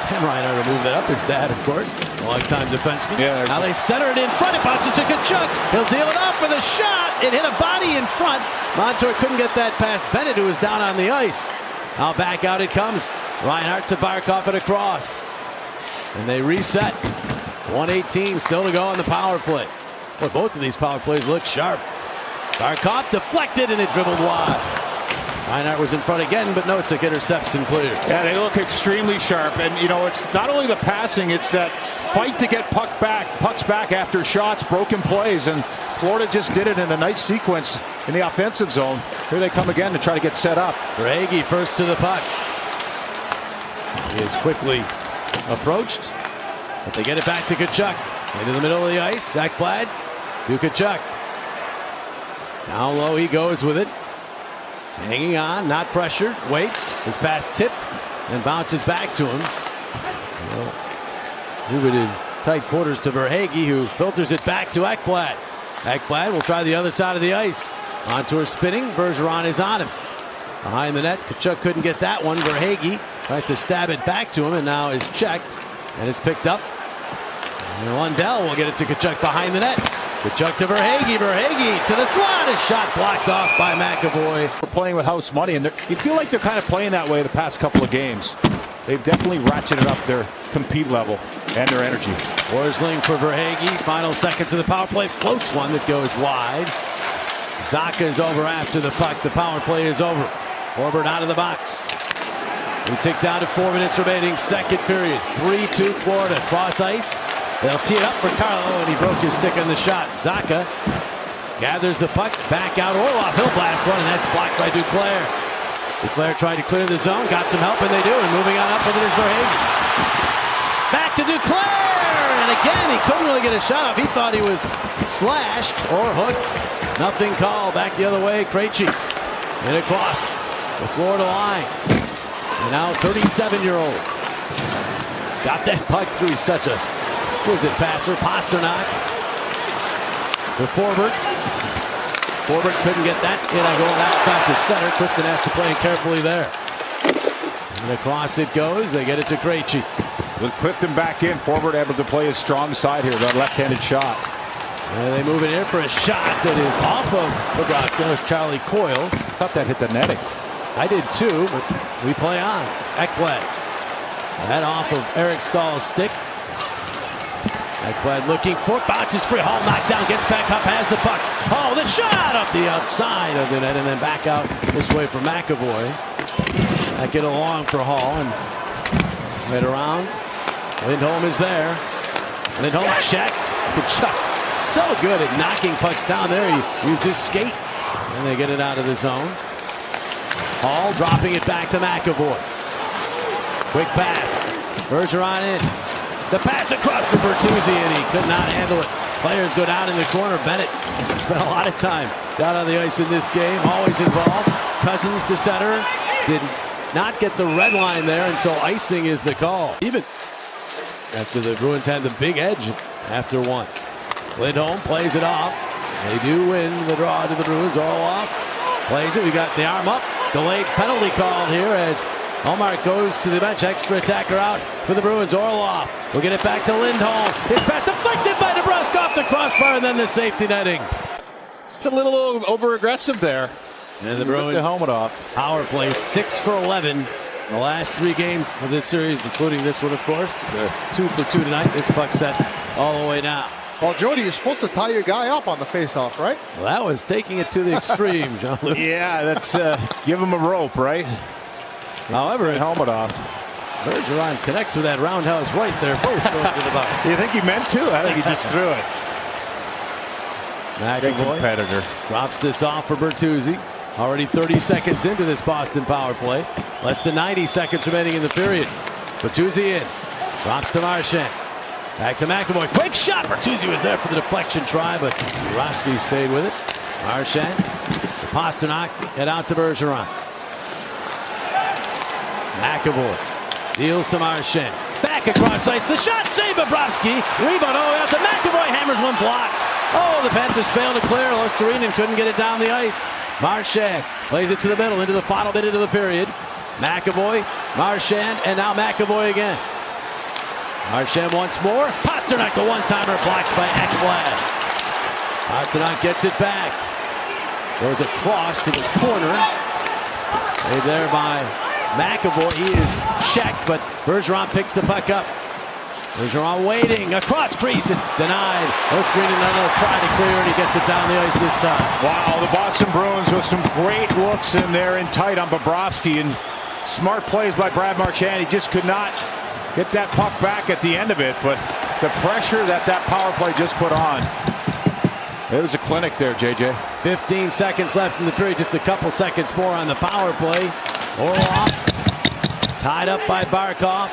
A: Sam Reinhart will move that up. His dad, of course, long-time defenseman.
B: Yeah,
A: now they center it in front. It bounces to Tkachuk. He'll deal it off with a shot. It hit a body in front. Montour couldn't get that past Bennett, who was down on the ice. Now back out it comes. Reinhart to Barkov and across. And they reset. 1:18 still to go on the power play. Well, both of these power plays look sharp. Barkov deflected and it dribbled wide. Reinhart was in front again, but Nosek intercepts and cleared.
B: Yeah, they look extremely sharp. And, you know, it's not only the passing, it's that fight to get pucks back after shots, broken plays. And Florida just did it in a nice sequence in the offensive zone. Here they come again to try to get set up.
A: Verhaeghe first to the puck. He is quickly approached, but they get it back to Tkachuk. Into the middle of the ice. Zac Dalpe to Tkachuk. Down low he goes with it. Hanging on, not pressured, waits. His pass tipped and bounces back to him. Well, move it in tight quarters to Verhaeghe, who filters it back to Ekblad. Ekblad will try the other side of the ice. Montour spinning, Bergeron is on him. Behind the net, Tkachuk couldn't get that one. Verhaeghe tries to stab it back to him and now is checked. And it's picked up. And Lundell will get it to Tkachuk behind the net. Tkachuk to Verhaeghe. Verhaeghe to the slot. A shot blocked off by McAvoy.
B: We're playing with house money, and you feel like they're kind of playing that way the past couple of games. They've definitely ratcheted up their compete level and their energy.
A: Forsling for Verhaeghe. Final seconds of the power play. Floats one that goes wide. Zacha is over after the puck. The power play is over. Forbort out of the box. We tick down to 4 minutes remaining. Second period. 3-2 Florida. Cross ice. They'll tee it up for Carlo, and he broke his stick on the shot. Zacha gathers the puck. Back out. Orlov. He'll blast one, and that's blocked by Duclair. Duclair tried to clear the zone. Got some help, and they do. And moving on up with it is Verhaeghe. Back to Duclair. And again, he couldn't really get a shot off. He thought he was slashed or hooked. Nothing called. Back the other way. Krejci. And across the Florida line. And now 37-year-old. Got that puck through. He's such a exquisite passer. Pasternak to Forbort. Forbort couldn't get that in. Going outside to center. Clifton has to play carefully there. And across it goes. They get it to Krejci.
B: With Clifton back in, Forbort able to play his strong side here. That left-handed shot.
A: And they move it in for a shot that is off of Bobrovsky. That was Charlie Coyle.
B: Thought that hit the netting.
A: I did too, but we play on. Ekblad. That off of Eric Stahl's stick. Ekblad looking for it. Bounces free. Hall knocked down. Gets back up. Has the puck. Oh, the shot up the outside of the net. And then back out this way for McAvoy. Back it along for Hall. And right around. Lindholm is there. Lindholm checked. Tkachuk so good at knocking pucks down there. He used his skate. And they get it out of the zone. Hall dropping it back to McAvoy. Quick pass. Bergeron in. The pass across to Bertuzzi, and he could not handle it. Players go down in the corner. Bennett spent a lot of time down on the ice in this game. Always involved. Cousins to center. Did not get the red line there, and so icing is the call. Even after the Bruins had the big edge after one. Lindholm plays it off. They do win the draw to the Bruins. Orlov plays it. We got the arm up. Delayed penalty called here as Ullmark goes to the bench. Extra attacker out for the Bruins. Orlov will get it back to Lindholm. His pass deflected by DeBrusk off the crossbar, and then the safety netting.
B: Just a little over-aggressive there.
A: And the Bruins
B: the helmet off.
A: Power play 6 for 11. The last 3 games of this series, including this one, of course. They're 2 for 2 tonight. This puck set all the way down.
C: Well, Jody, you're supposed to tie your guy up on the faceoff, right?
A: Well, that was taking it to the extreme, Jean-Luc.
B: Yeah, that's give him a rope, right?
A: However,
B: helmet off.
A: Bergeron connects with that roundhouse right there. Both going to the box.
B: Do you think he meant to? I think he just threw it. Big competitor.
A: Drops this off for Bertuzzi. Already 30 seconds into this Boston power play. Less than 90 seconds remaining in the period. Bertuzzi in. Drops to Marchand. Back to McAvoy. Quick shot. Bertuzzi was there for the deflection try, but Bobrovsky stayed with it. Marchand. Pastrnak. Head out to Bergeron. McAvoy. Deals to Marchand. Back across ice. The shot. Save Bobrovsky. Rebound. Oh, out to McAvoy. Hammers one blocked. Oh, the Panthers failed to clear. Luostarinen couldn't get it down the ice. Marchand plays it to the middle into the final minute of the period. McAvoy, Marchand, and now McAvoy again. Marchand once more. Pastrnak, the one-timer, blocked by Ekblad. Pastrnak gets it back. Goes across to the corner. Made there by McAvoy. He is checked, but Bergeron picks the puck up. Bergeron waiting. Across crease. It's denied. Luostarinen another try to clear, and he gets it down the ice this time.
B: Wow, the Boston Bruins with some great looks in there and tight on Bobrovsky, and smart plays by Brad Marchand. He just could not get that puck back at the end of it, but the pressure that power play just put on. It was a clinic there, JJ.
A: 15 seconds left in the period. Just a couple seconds more on the power play. Orlov tied up by Barkov.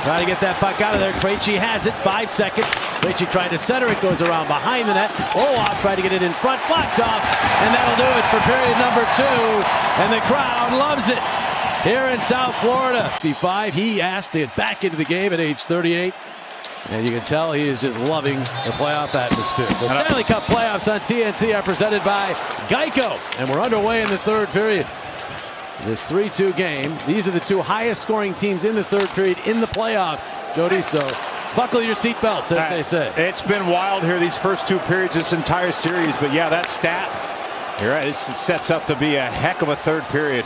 A: Trying to get that puck out of there. Krejci has it. 5 seconds. Krejci tried to center it. Goes around behind the net. Orlov tried to get it in front. Blocked off. And that'll do it for period number 2. And the crowd loves it here in South Florida. 55. He asked to get back into the game at age 38. And you can tell he is just loving the playoff atmosphere. The Stanley Cup playoffs on TNT are presented by Geico. And we're underway in the third period. This 3-2 game. These are the two highest scoring teams in the third period in the playoffs, Jody. So buckle your seatbelts, as they say.
B: It's been wild here these first 2 periods, this entire series. But yeah, that stat, you're right, this sets up to be a heck of a third period.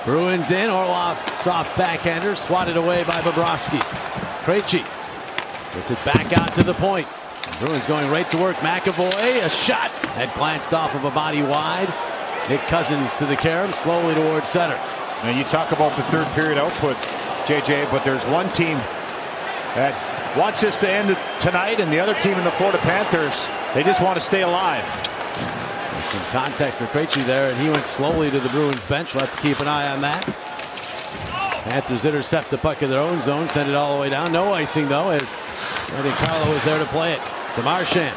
A: Bruins in. Orlov, soft backhander, swatted away by Bobrovsky. Krejci gets it back out to the point. Bruins going right to work. McAvoy, a shot. Had glanced off of a body wide. Nick Cousins to the carom, slowly towards center.
B: And you talk about the third period output, JJ, but there's one team that wants this to end tonight, and the other team in the Florida Panthers, they just want to stay alive.
A: There's some contact for Krejci there, and he went slowly to the Bruins bench. We'll have to keep an eye on that. Panthers intercept the puck in their own zone, send it all the way down. No icing, though, as I think Carlo was there to play it. To Marchand.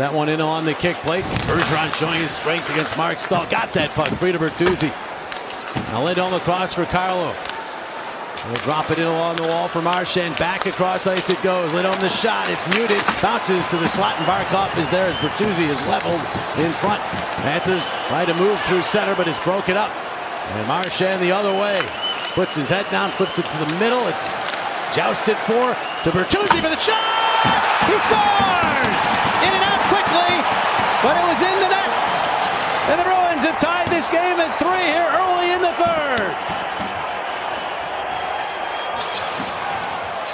A: That one in on the kick plate. Bergeron showing his strength against Mark Stahl. Got that puck free to Bertuzzi. Now Lindholm across for Carlo. They'll drop it in along the wall for Marchand. Back across ice it goes. Lindholm the shot. It's muted. Bounces to the slot, and Barkov is there as Bertuzzi is leveled in front. Panthers try to move through center, but it's broken up. And Marchand the other way. Puts his head down, flips it to the middle. It's jousted to Bertuzzi for the shot! He scores! In and out quickly, but it was in the net. And the Bruins have tied this game at 3 here early in the third.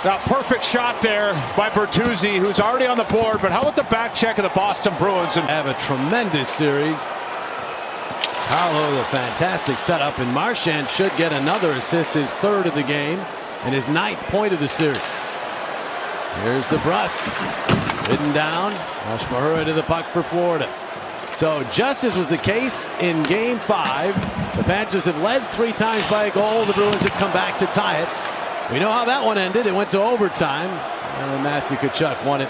B: Now, perfect shot there by Bertuzzi, who's already on the board. But how about the back check of the Boston Bruins? And
A: have a tremendous series. Carlo, the fantastic setup, and Marchand should get another assist, his 3rd of the game, and his 9th point of the series. Here's the Brust. Ridden down. Ashmahura to the puck for Florida. So just as was the case in Game 5, the Panthers have led 3 times by a goal. The Bruins have come back to tie it. We know how that one ended. It went to overtime. And then Matthew Tkachuk won it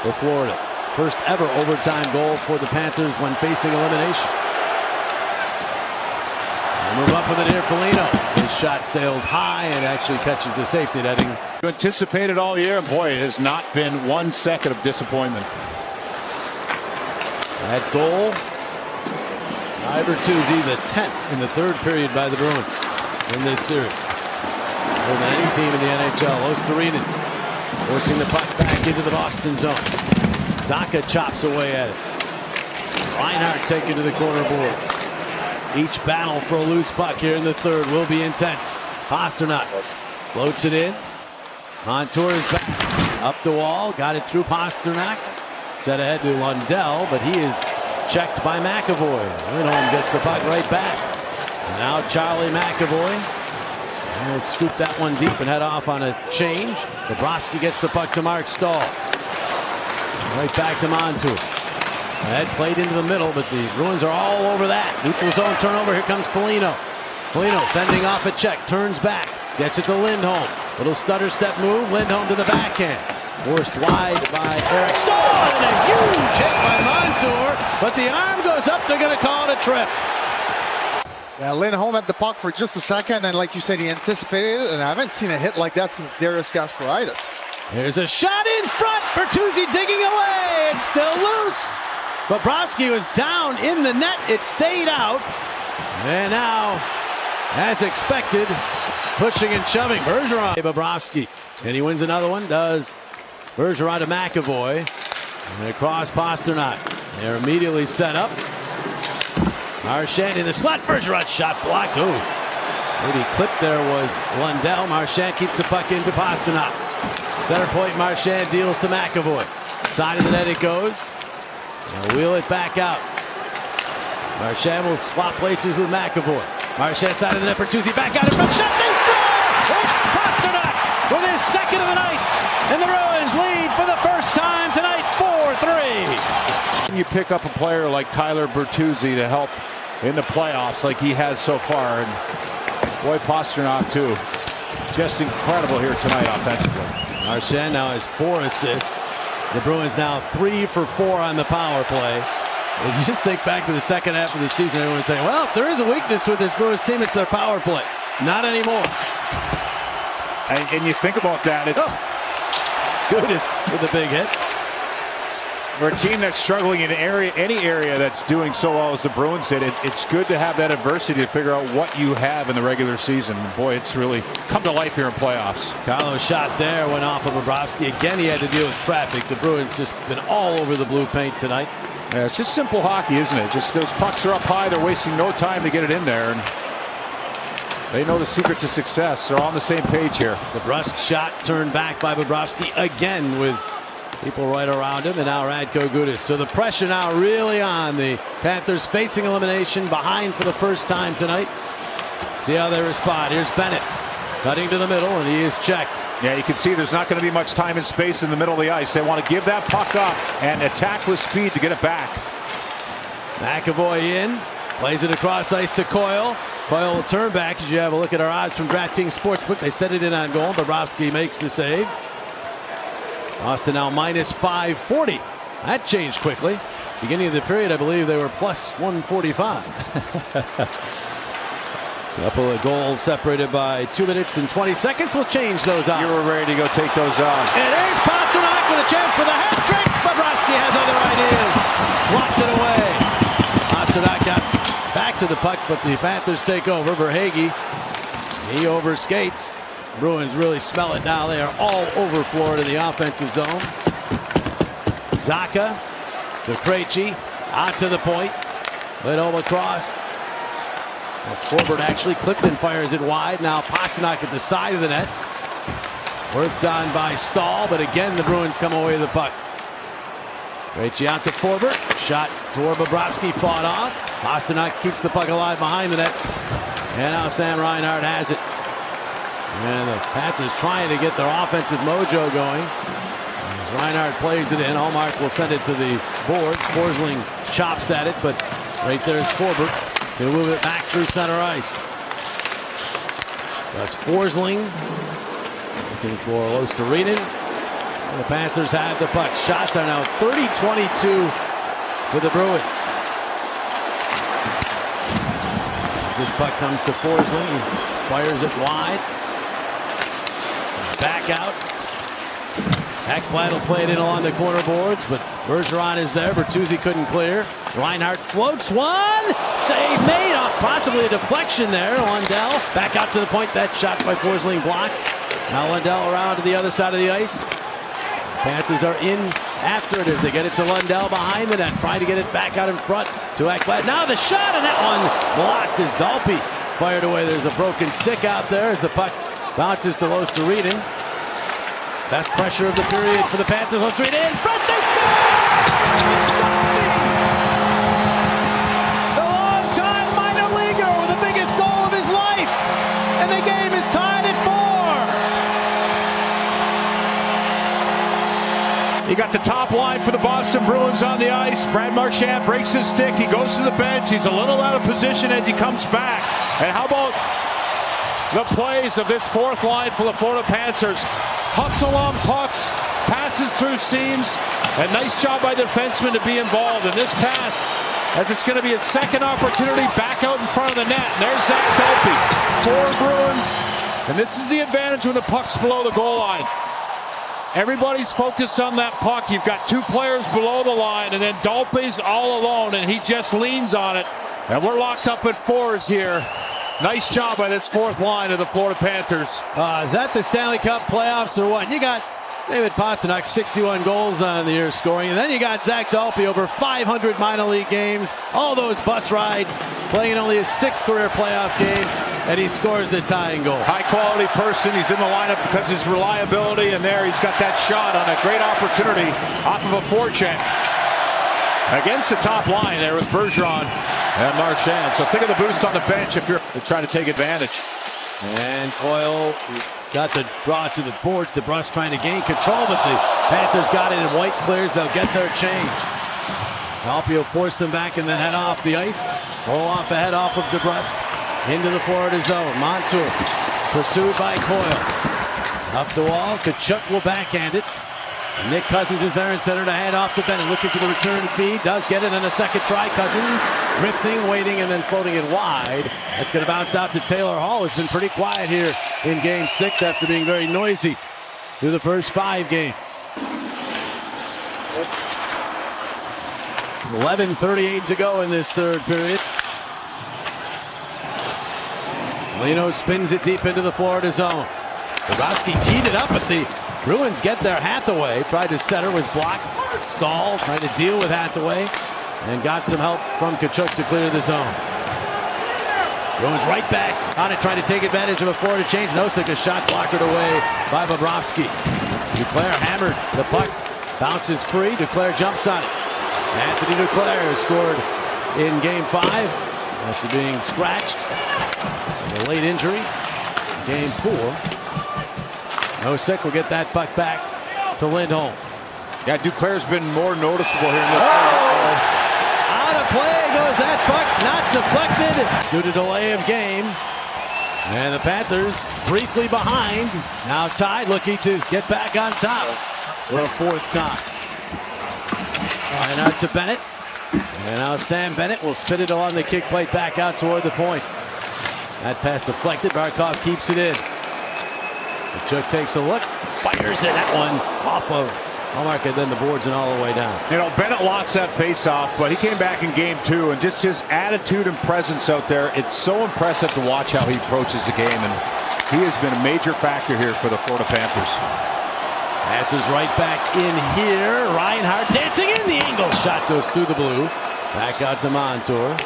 A: for Florida. First ever overtime goal for the Panthers when facing elimination. Move up with it here, Foligno. His shot sails high and actually catches the safety netting.
B: You anticipated all year, and boy, it has not been 1 second of disappointment.
A: That goal by Bertuzzi, the 10th in the third period by the Bruins in this series. More than any team in the NHL. Luostarinen forcing the puck back into the Boston zone. Zacha chops away at it. Reinhart taken to the corner boards. Each battle for a loose puck here in the third will be intense. Pastrnak floats it in. Montour is back. Up the wall. Got it through Pastrnak. Set ahead to Lundell, but he is checked by McAvoy. Lindholm gets the puck right back. Now Charlie McAvoy. He'll scoop that one deep and head off on a change. Bobrovsky gets the puck to Mark Stahl. Right back to Montour. That played into the middle, but the Bruins are all over that. Neutral zone turnover. Here comes Foligno. Foligno fending off a check. Turns back. Gets it to Lindholm. Little stutter step move. Lindholm to the backhand. Forced wide by Eric Stahl. And a huge hit by Montour. But the arm goes up. They're going to call it a trip.
C: Yeah, Lindholm had the puck for just a second, and like you said, he anticipated it, and I haven't seen a hit like that since Darius Kasparaitis.
A: There's a shot in front. Bertuzzi digging away. It's still loose. Bobrovsky was down in the net. It stayed out. And now, as expected, pushing and shoving. Bergeron. Bobrovsky. And he wins another one. Does Bergeron to McAvoy. And across Pasternak. They're immediately set up. Marchand in the slot. Bergeron shot blocked. Oh. Maybe clipped there was Lundell. Marchand keeps the puck into Pasternak. Center point, Marchand deals to McAvoy. Side of the net it goes. Now wheel it back out. Marchand will swap places with McAvoy. Marchand side of the net, Bertuzzi back out in front. Shot, they score! It's Pasternak with his second of the night. And the Bruins lead for the first time tonight, 4-3.
B: You pick up a player like Tyler Bertuzzi to help in the playoffs like he has so far. And boy, Pasternak too. Just incredible here tonight offensively.
A: Marchand now has 4 assists. The Bruins now 3 for 4 on the power play. If you just think back to the second half of the season, everyone's saying, well, if there is a weakness with this Bruins team, it's their power play. Not anymore.
B: And you think about that, it's
A: Goodness with a big hit.
B: for a team that's struggling in any area that's doing so well as the Bruins did, it's good to have that adversity to figure out what you have in the regular season. Boy, it's really come to life here in playoffs.
A: Carlo's shot there went off of Bobrovsky. Again, he had to deal with traffic. The Bruins just been all over the blue paint tonight.
B: Yeah, it's just simple hockey, isn't it? Just those pucks are up high. They're wasting no time to get it in there. And they know the secret to success. They're on the same page here.
A: The brusque shot turned back by Bobrovsky again with people right around him, and now Radko Gudas. So the pressure now really on the Panthers, facing elimination, behind for the first time tonight. See how they respond. Here's Bennett cutting to the middle, and he is checked.
B: Yeah, you can see there's not going to be much time and space in the middle of the ice. They want to give that puck up and attack with speed to get it back.
A: McAvoy in, plays it across ice to Coyle. Coyle will turn back. As you have a look at our odds from DraftKings Sportsbook, they set it in on goal. Bobrovsky makes the save. Austin now minus 540. That changed quickly. Beginning of the period, I believe they were plus 145. Couple of goals separated by 2 minutes and 20 seconds will change those odds.
B: You were ready to go take those odds.
A: And there's Pasternak with a chance for the hat trick. Bobrovsky has other ideas. Swats it away. Pasternak got back to the puck, but the Panthers take over. Verhaeghe, he overskates. Bruins really smell it now. They are all over Florida in the offensive zone. Zacha to Krejci, out to the point. Lindholm across. That's forward actually. Clifton fires it wide. Now Pasternak at the side of the net. Worked on by Stahl, but again the Bruins come away with the puck. Krejci out to Forbert. Shot toward Bobrovsky, fought off. Pasternak keeps the puck alive behind the net. And now Sam Reinhart has it. And the Panthers trying to get their offensive mojo going. As Reinhart plays it in, Allmark will send it to the board. Forsling chops at it, but right there's Forbert. He'll move it back through center ice. That's Forsling looking for Luostarinen. The Panthers have the puck. Shots are now 30-22 for the Bruins. As this puck comes to Forsling, he fires it wide. Back out. Ekblad will play it in along the corner boards, but Bergeron is there. Bertuzzi couldn't clear. Reinhart floats one. Save made off possibly a deflection there. Lundell back out to the point. That shot by Forsling blocked. Now Lundell around to the other side of the ice. Panthers are in after it as they get it to Lundell behind the net, trying to get it back out in front to Ekblad. Now the shot, and that one blocked as Dalpe fired away. There's a broken stick out there as the puck bounces to Luostarinen. Best pressure of the period for the Panthers. Luostarinen in front. They score! The long-time minor leaguer with the biggest
B: You got the top line for the Boston Bruins on the ice. Brad Marchand breaks his stick. He goes to the bench. He's a little out of position as he comes back. And how about the plays of this fourth line for the Florida Panthers? Hustle on pucks, passes through seams, and nice job by the defenseman to be involved in this pass, as it's going to be a second opportunity back out in front of the net. And there's Zac Dalpe. 4 Bruins. And this is the advantage when the puck's below the goal line. Everybody's focused on that puck. You've got 2 players below the line, and then Dalpe's all alone, and he just leans on it. And we're locked up at 4s here. Nice job by this fourth line of the Florida Panthers.
A: Is that the Stanley Cup playoffs or what? You got David Pastrnak, 61 goals on the year scoring. And then you got Zac Dalpe, over 500 minor league games. All those bus rides, playing in only his 6th career playoff game. And he scores the tying goal.
B: High quality person. He's in the lineup because of his reliability. And there he's got that shot on a great opportunity off of a forecheck. Against the top line there with Bergeron and Marchand. So think of the boost on the bench if you're trying to take advantage.
A: And Coyle got the draw to the boards. DeBrusk trying to gain control, but the Panthers got it, and White clears. They'll get their change. Dalpe will force them back and then head off the ice. Roll off ahead off of DeBrusk into the Florida zone. Montour pursued by Coyle. Up the wall. Tkachuk will backhand it. Nick Cousins is there in center to hand off to Bennett. Looking for the return feed. Does get it on a second try. Cousins drifting, waiting, and then floating it wide. That's going to bounce out to Taylor Hall, who's been pretty quiet here in Game 6 after being very noisy through the first 5 games. 11:38 to go in this third period. Lino spins it deep into the Florida zone. Bobrovsky teed it up, but the Bruins get their Hathaway. Tried to center, was blocked. Stahl trying to deal with Hathaway, and got some help from Tkachuk to clear the zone. Bruins right back on it, trying to take advantage of a Florida change. Nosek, a shot blockered away by Bobrovsky. Duclair hammered. The puck bounces free. Duclair jumps on it. Anthony Duclair scored in Game 5 after being scratched. A late injury. Game 4. Nosek will get that puck back to Lindholm.
B: Yeah, Duclair's been more noticeable here in this
A: game. Out of play goes that puck, not deflected due to delay of game. And the Panthers briefly behind, now tied, looking to get back on top for a 4th time. Reinhart to Bennett. And now Sam Bennett will spit it along the kick plate back out toward the point. That pass deflected. Barkov keeps it in. Tkachuk takes a look, fires it. That one off of Hallmark, and then the boards and all the way down.
B: You know, Bennett lost that face-off, but he came back in Game 2, and just his attitude and presence out there, it's so impressive to watch how he approaches the game, and he has been a major factor here for the Florida Panthers.
A: Panthers right back in here. Reinhart dancing in. The angle shot goes through the blue. Back out to Montour.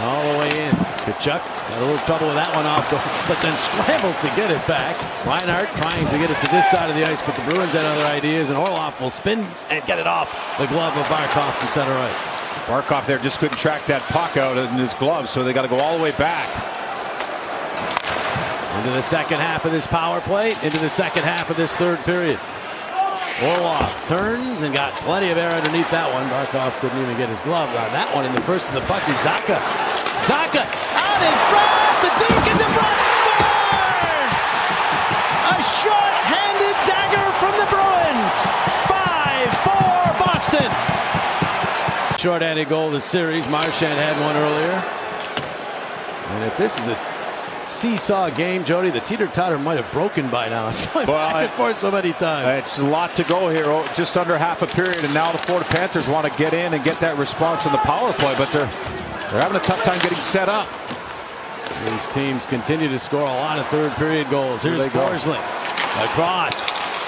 A: All the way in. Tkachuk had a little trouble with that one off, but then scrambles to get it back. Reinhart trying to get it to this side of the ice, but the Bruins had other ideas, and Orlov will spin and get it off the glove of Barkov to center ice.
B: Barkov there just couldn't track that puck out in his glove, so they got to go all the way back.
A: Into the second half of this power play, into the second half of this third period. Orlov turns and got plenty of air underneath that one. Barkov couldn't even get his glove on that one. In the first of the puck is Zacha. Zacha out in front. The deke, and DeBrusk scores! A short-handed dagger from the Bruins. 5-4 Boston. Short-handed goal of the series. Marchand had one earlier. And if this is a seesaw game, Jody, the teeter-totter might have broken by now. It's going back and forth so many times.
B: It's a lot to go here, just under half a period, and now the Florida Panthers want to get in and get that response in the power play, but they're having a tough time getting set up.
A: These teams continue to score a lot of third-period goals. Here's Forsling across.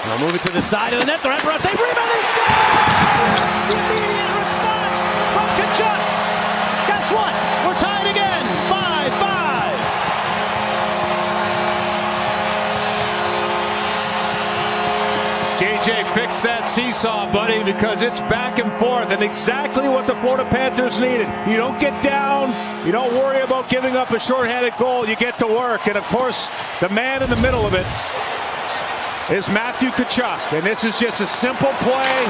A: They'll move it to the side of the net. The wraparound save, rebound, and score! The immediate response from Tkachuk. Guess what? We're tied again. 5-5.
B: JJ, fix that seesaw, buddy, because it's back and forth, and exactly what the Florida Panthers needed. You don't get down, you don't worry about giving up a shorthanded goal, you get to work, and of course, the man in the middle of it is Matthew Tkachuk. And this is just a simple play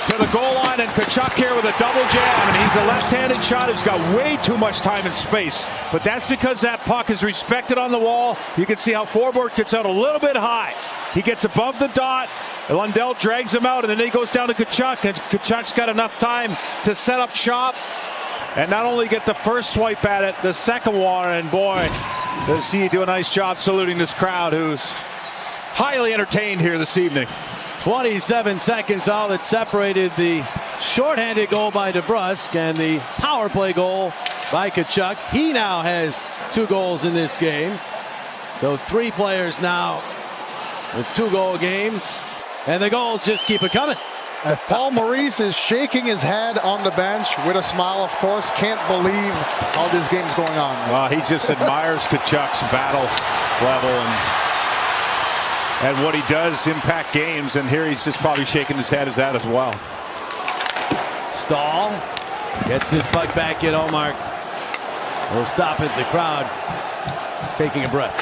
B: to the goal line, and Tkachuk here with a double jam, and he's a left-handed shot who's got way too much time and space. But that's because that puck is respected on the wall. You can see how Forbort gets out a little bit high. He gets above the dot, and Lundell drags him out, and then he goes down to Tkachuk, and Tkachuk's got enough time to set up shop and not only get the first swipe at it, the second one, and boy, does he do a nice job saluting this crowd who's highly entertained here this evening.
A: 27 seconds, all that separated the shorthanded goal by DeBrusk and the power play goal by Tkachuk. He now has 2 goals in this game. So 3 players now with 2-goal games. And the goals just keep it coming.
C: Paul Maurice is shaking his head on the bench with a smile, of course. Can't believe how this game's going on.
B: Well, he just admires Tkachuk's battle level and what he does impact games, and here he's just probably shaking his head as well.
A: Stahl gets this puck back in. Ullmark will stop it. The crowd taking a breath.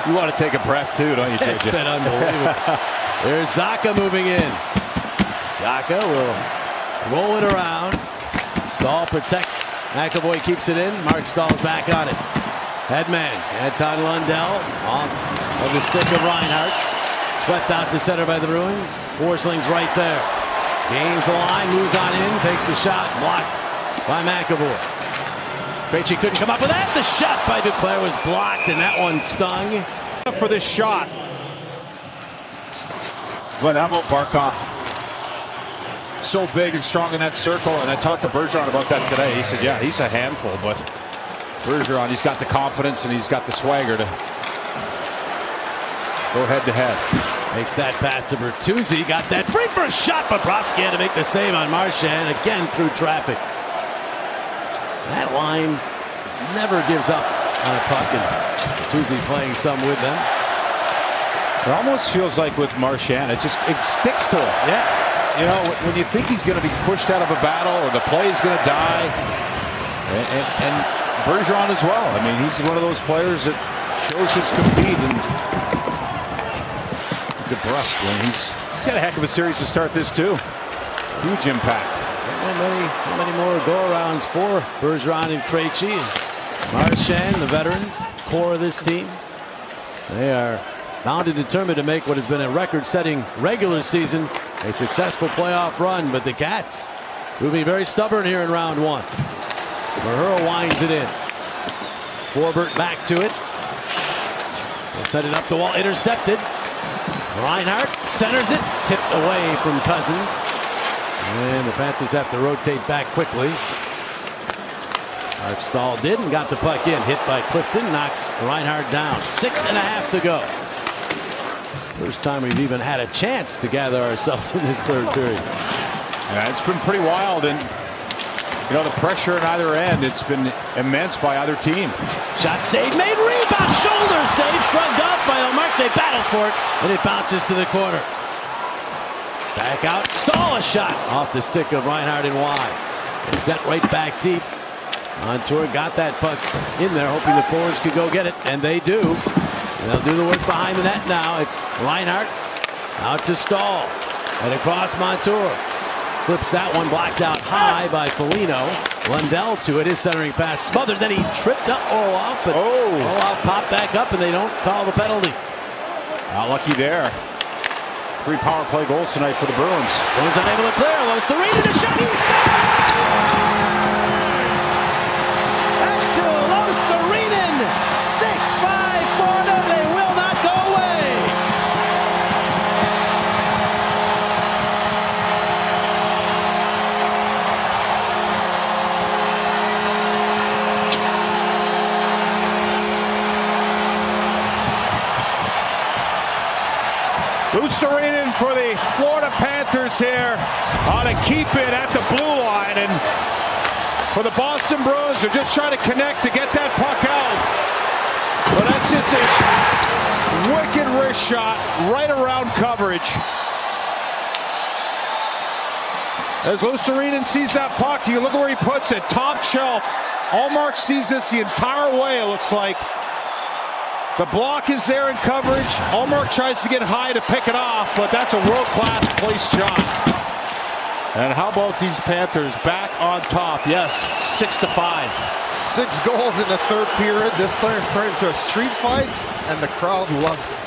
B: You want to take a breath too, don't you?
A: It's been unbelievable. There's Zacha moving in. Zacha will roll it around. Stahl protects. McAvoy keeps it in. Mark Stahl's back on it. Headmans. Anton Lundell off of the stick of Reinhart. Swept out to center by the Bruins. Forsling's right there. Gains the line, moves on in, takes the shot, blocked by McAvoy. Krejci couldn't come up with that. The shot by Duclair was blocked, and that one stung.
B: For this shot. But how about Barkov? So big and strong in that circle, and I talked to Bergeron about that today. He said, yeah, he's a handful, but Bergeron, he's got the confidence and he's got the swagger to go head-to-head.
A: Makes that pass to Bertuzzi. Got that free for a shot. Bobrovsky had to make the save on Marchand. Again through traffic. That line just never gives up on a puck. And Bertuzzi playing some with them.
B: It almost feels like with Marchand, it sticks to him.
A: Yeah.
B: You know, when you think he's going to be pushed out of a battle or the play is going to die, and Bergeron as well. I mean, he's one of those players that shows his compete, and DeBrusk, he's got a heck of a series to start this too. Huge impact.
A: How many more go-arounds for Bergeron and Krejci and Marchand, the veterans, core of this team. They are bound and determined to make what has been a record-setting regular season a successful playoff run, but the Cats moving very stubborn here in round 1. Mahura winds it in. Forbort back to it. They'll set it up the wall, intercepted. Reinhart centers it, tipped away from Cousins. And the Panthers have to rotate back quickly. Mark Stahl did and got the puck in. Hit by Clifton, knocks Reinhart down. 6.5 to go. First time we've even had a chance to gather ourselves in this third period.
B: Yeah, it's been pretty wild, and you know, the pressure on either end, it's been immense by either team.
A: Shot saved, made, rebound, shoulder save, shrugged off by Ullmark. They battle for it, and it bounces to the corner. Back out, Stahl a shot off the stick of Reinhart and wide. It's set right back deep. Montour got that puck in there, hoping the forwards could go get it, and they do. And they'll do the work behind the net now. It's Reinhart out to Stahl and across Montour. Flips that one, blocked out high by Foligno. Lundell to it, his centering pass smothered. Then he tripped up Orlov, but Orlov popped back up, and they don't call the penalty.
B: Not lucky there. 3 power play goals tonight for the Bruins.
A: Bruins unable to clear. Luostarinen, the shot, he scores! Back to Luostarinen. 6-5 Florida. They will not go away.
B: Luostarinen for the Florida Panthers here on a keep in at the blue line, and for the Boston Bruins, they're just trying to connect to get that puck out. But that's just a wicked wrist shot right around coverage. As Luostarinen sees that puck, you look at where he puts it, top shelf. Ullmark sees this the entire way, it looks like. The block is there in coverage. Ullmark tries to get high to pick it off, but that's a world-class placed shot. And how about these Panthers back on top? Yes, 6-5.
C: 6 goals in the third period. This turns into a street fight, and the crowd loves it.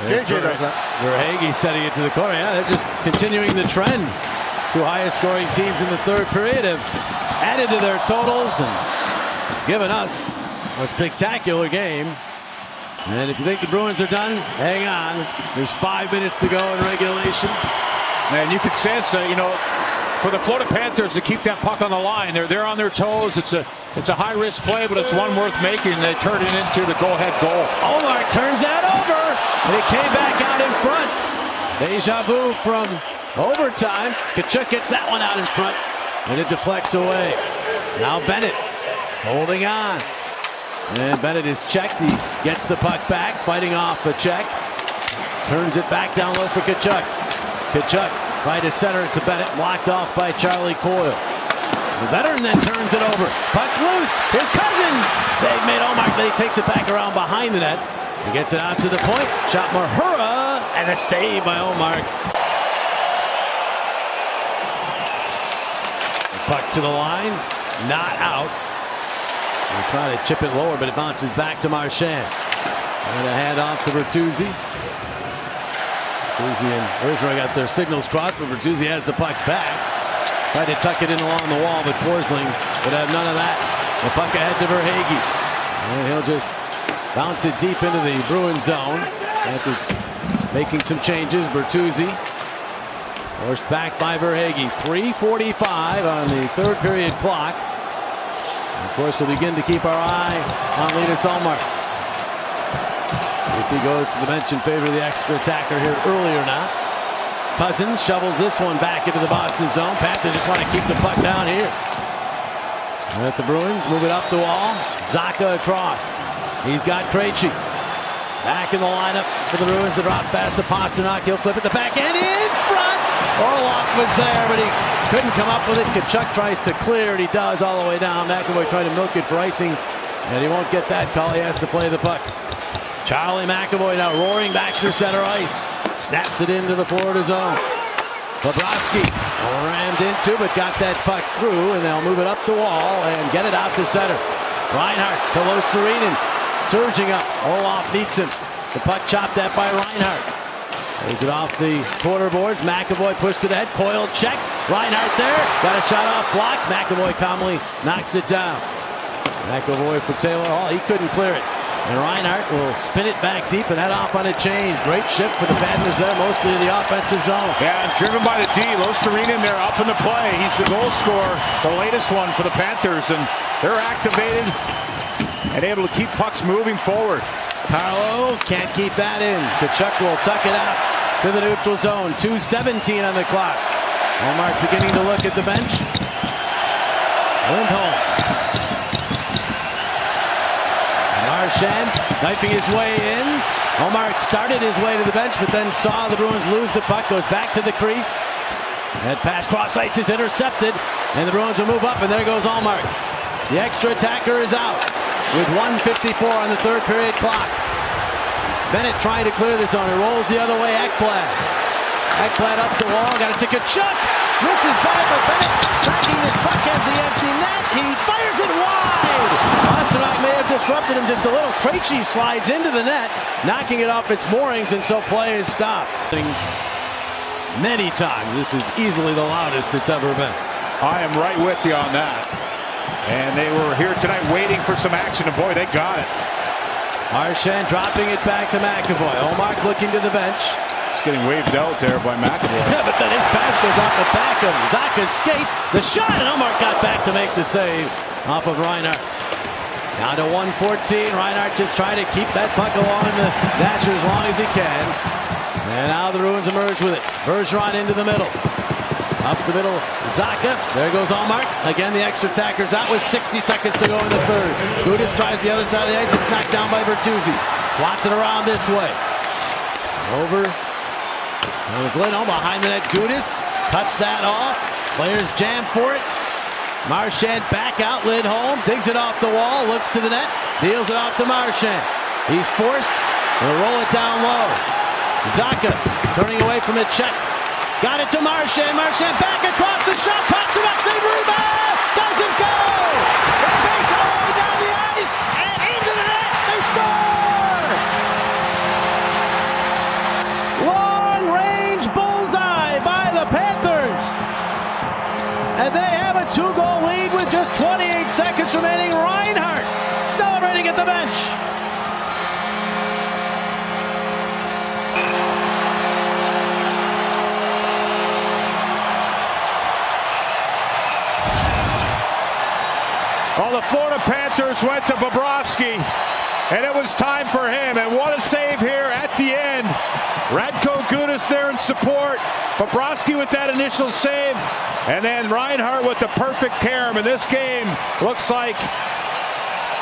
C: JJ does that.
A: Verhaeghe setting it to the corner. Yeah, they're just continuing the trend. 2 highest scoring teams in the third period have added to their totals and given us a spectacular game. And if you think the Bruins are done, hang on. There's 5 minutes to go in regulation.
B: And you can sense, for the Florida Panthers to keep that puck on the line, they're on their toes. It's a high-risk play, but it's one worth making. They turn it into the go-ahead goal.
A: Ullmark turns that over, and it came back out in front. Deja vu from overtime. Tkachuk gets that one out in front, and it deflects away. Now Bennett holding on. And Bennett is checked. He gets the puck back, fighting off a check. Turns it back down low for Tkachuk. Tkachuk tried to center it to Bennett, blocked off by Charlie Coyle. The veteran then turns it over. Puck loose. Here's Cousins. Save made Ullmark, then he takes it back around behind the net. He gets it out to the point. Shot Mahura, and a save by Ullmark. The puck to the line, not out. They try to chip it lower, but it bounces back to Marchand. And a hand off to Bertuzzi. Bertuzzi and Bergeron got their signals crossed, but Bertuzzi has the puck back. Tried to tuck it in along the wall, but Forsling would have none of that. The puck ahead to Verhaeghe. And he'll just bounce it deep into the Bruins zone. Panthers making some changes. Bertuzzi forced back by Verhaeghe. 3:45 on the third period clock. Of course, we'll begin to keep our eye on Linus Ullmark. If he goes to the bench in favor of the extra attacker here earlier now. Cousins shovels this one back into the Boston zone. Panthers just want to keep the puck down here. Let the Bruins move it up the wall. Zacha across. He's got Krejci. Back in the lineup for the Bruins. The drop pass to Pasternak. He'll flip it the back end in front. Orlov was there, but he couldn't come up with it. Tkachuk tries to clear it. He does all the way down. McAvoy trying to milk it for icing, and he won't get that call. He has to play the puck. Charlie McAvoy now roaring back to center ice. Snaps it into the Florida zone. Bobrovsky rammed into, but got that puck through, and they'll move it up the wall and get it out to center. Reinhart to Luostarinen. Surging up. Orlov meets him. The puck chopped at by Reinhart. Plays it off the corner boards. McAvoy pushed it ahead. Coyle checked. Reinhart there. Got a shot off block. McAvoy calmly knocks it down. McAvoy for Taylor Hall. He couldn't clear it. And Reinhart will spin it back deep and head off on a change. Great shift for the Panthers there, mostly in the offensive zone.
B: Yeah, and driven by the D. Luostarinen there up in the play. He's the goal scorer, the latest one for the Panthers. And they're activated and able to keep pucks moving forward.
A: Carlo can't keep that in. Tkachuk will tuck it out to the neutral zone. 2:17 on the clock. Ullmark beginning to look at the bench. Lindholm. Marchand knifing his way in. Ullmark started his way to the bench, but then saw the Bruins lose the puck. Goes back to the crease. That pass cross ice is intercepted, and the Bruins will move up, and there goes Ullmark. The extra attacker is out with 1:54 on the third period clock. Bennett trying to clear the zone. He rolls the other way. Ekblad. Ekblad up the wall. Got it to Tkachuk. Misses Bennett, but Bennett tracking this puck at the empty net. He fires it wide. Pasternak may have disrupted him just a little. Krejci slides into the net, knocking it off its moorings, and so play is stopped. Many times. This is easily the loudest it's ever been.
B: I am right with you on that. And they were here tonight waiting for some action, and boy, they got it.
A: Marchand dropping it back to McAvoy. Ullmark looking to the bench.
B: It's getting waved out there by McAvoy.
A: Yeah, but then his pass goes off the back of Zacha's skate. The shot, and Ullmark got back to make the save off of Reinhart. Down to 1:14. Reinhart just trying to keep that puck along the dasher as long as he can. And now the Bruins emerge with it. Bergeron into the middle. Up the middle, Zacha. There goes Ullmark. Again, the extra attacker's out with 60 seconds to go in the third. Gudas tries the other side of the ice. It's knocked down by Bertuzzi. Swats it around this way. Over. That was Lindholm behind the net. Gudas cuts that off. Players jam for it. Marchand back out. Lindholm digs it off the wall. Looks to the net. Deals it off to Marchand. He's forced. They'll roll it down low. Zacha turning away from a check. Got it to Marchand. Marchand back across the shot. Pass to Aleksander. Rebound. Doesn't go. It's baked all the way down the ice and into the net. They score. Long-range bullseye by the Panthers. And they have a 2-goal lead with just 28 seconds remaining. Reinhart celebrating at the bench.
B: Well, the Florida Panthers went to Bobrovsky, and it was time for him. And what a save here at the end. Radko Gudas there in support. Bobrovsky with that initial save. And then Reinhart with the perfect carom. And this game looks like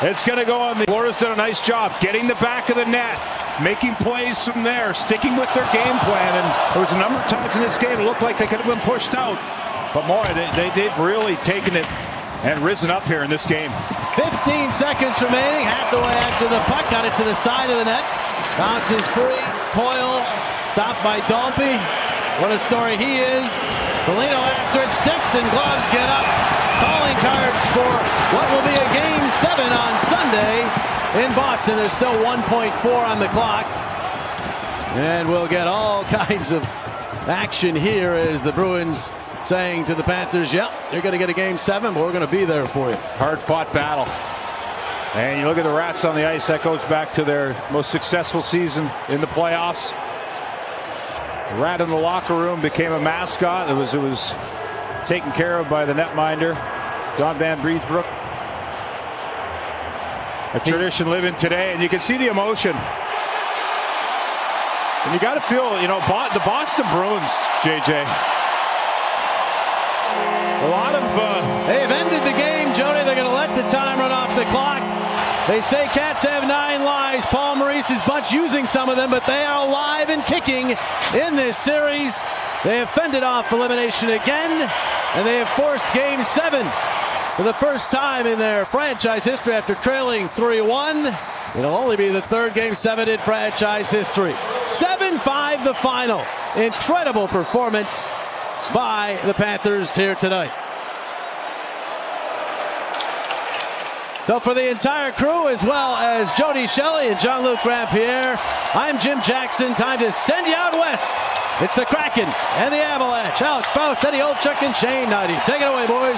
B: it's going to go on. Florida's done a nice job getting the back of the net, making plays from there, sticking with their game plan. And there was a number of times in this game it looked like they could have been pushed out. But boy, they've really taken it and risen up here in this game.
A: 15 seconds remaining. Hathaway after the puck. Got it to the side of the net. Bounces free. Coyle stopped by Dalpe. What a story he is. Polino after it. Sticks and gloves get up. Calling cards for what will be a Game 7 on Sunday in Boston. There's still 1.4 on the clock. And we'll get all kinds of action here as the Bruins saying to the Panthers, yeah, you're going to get a Game 7, but we're going to be there for you.
B: Hard-fought battle. And you look at the Rats on the ice, that goes back to their most successful season in the playoffs. The Rat in the locker room became a mascot. It was taken care of by the netminder, Don Van Breethbrook. A tradition living today, and you can see the emotion. And you got to feel, the Boston Bruins, JJ. A lot of
A: they've ended the game, Jody. They're going to let the time run off the clock. They say cats have 9 lives. Paul Maurice's bunch using some of them, but they are alive and kicking in this series. They have fended off elimination again, and they have forced Game 7 for the first time in their franchise history after trailing 3-1. It'll only be the third Game 7 in franchise history. 7-5 the final. Incredible performance by the Panthers here tonight. So for the entire crew, as well as Jody Shelley and Jean-Luc Grandpierre, I'm Jim Jackson. Time to send you out west. It's the Kraken and the Avalanche. Alex Faust, Eddie Olczyk, and Shane Knighty. Take it away, boys.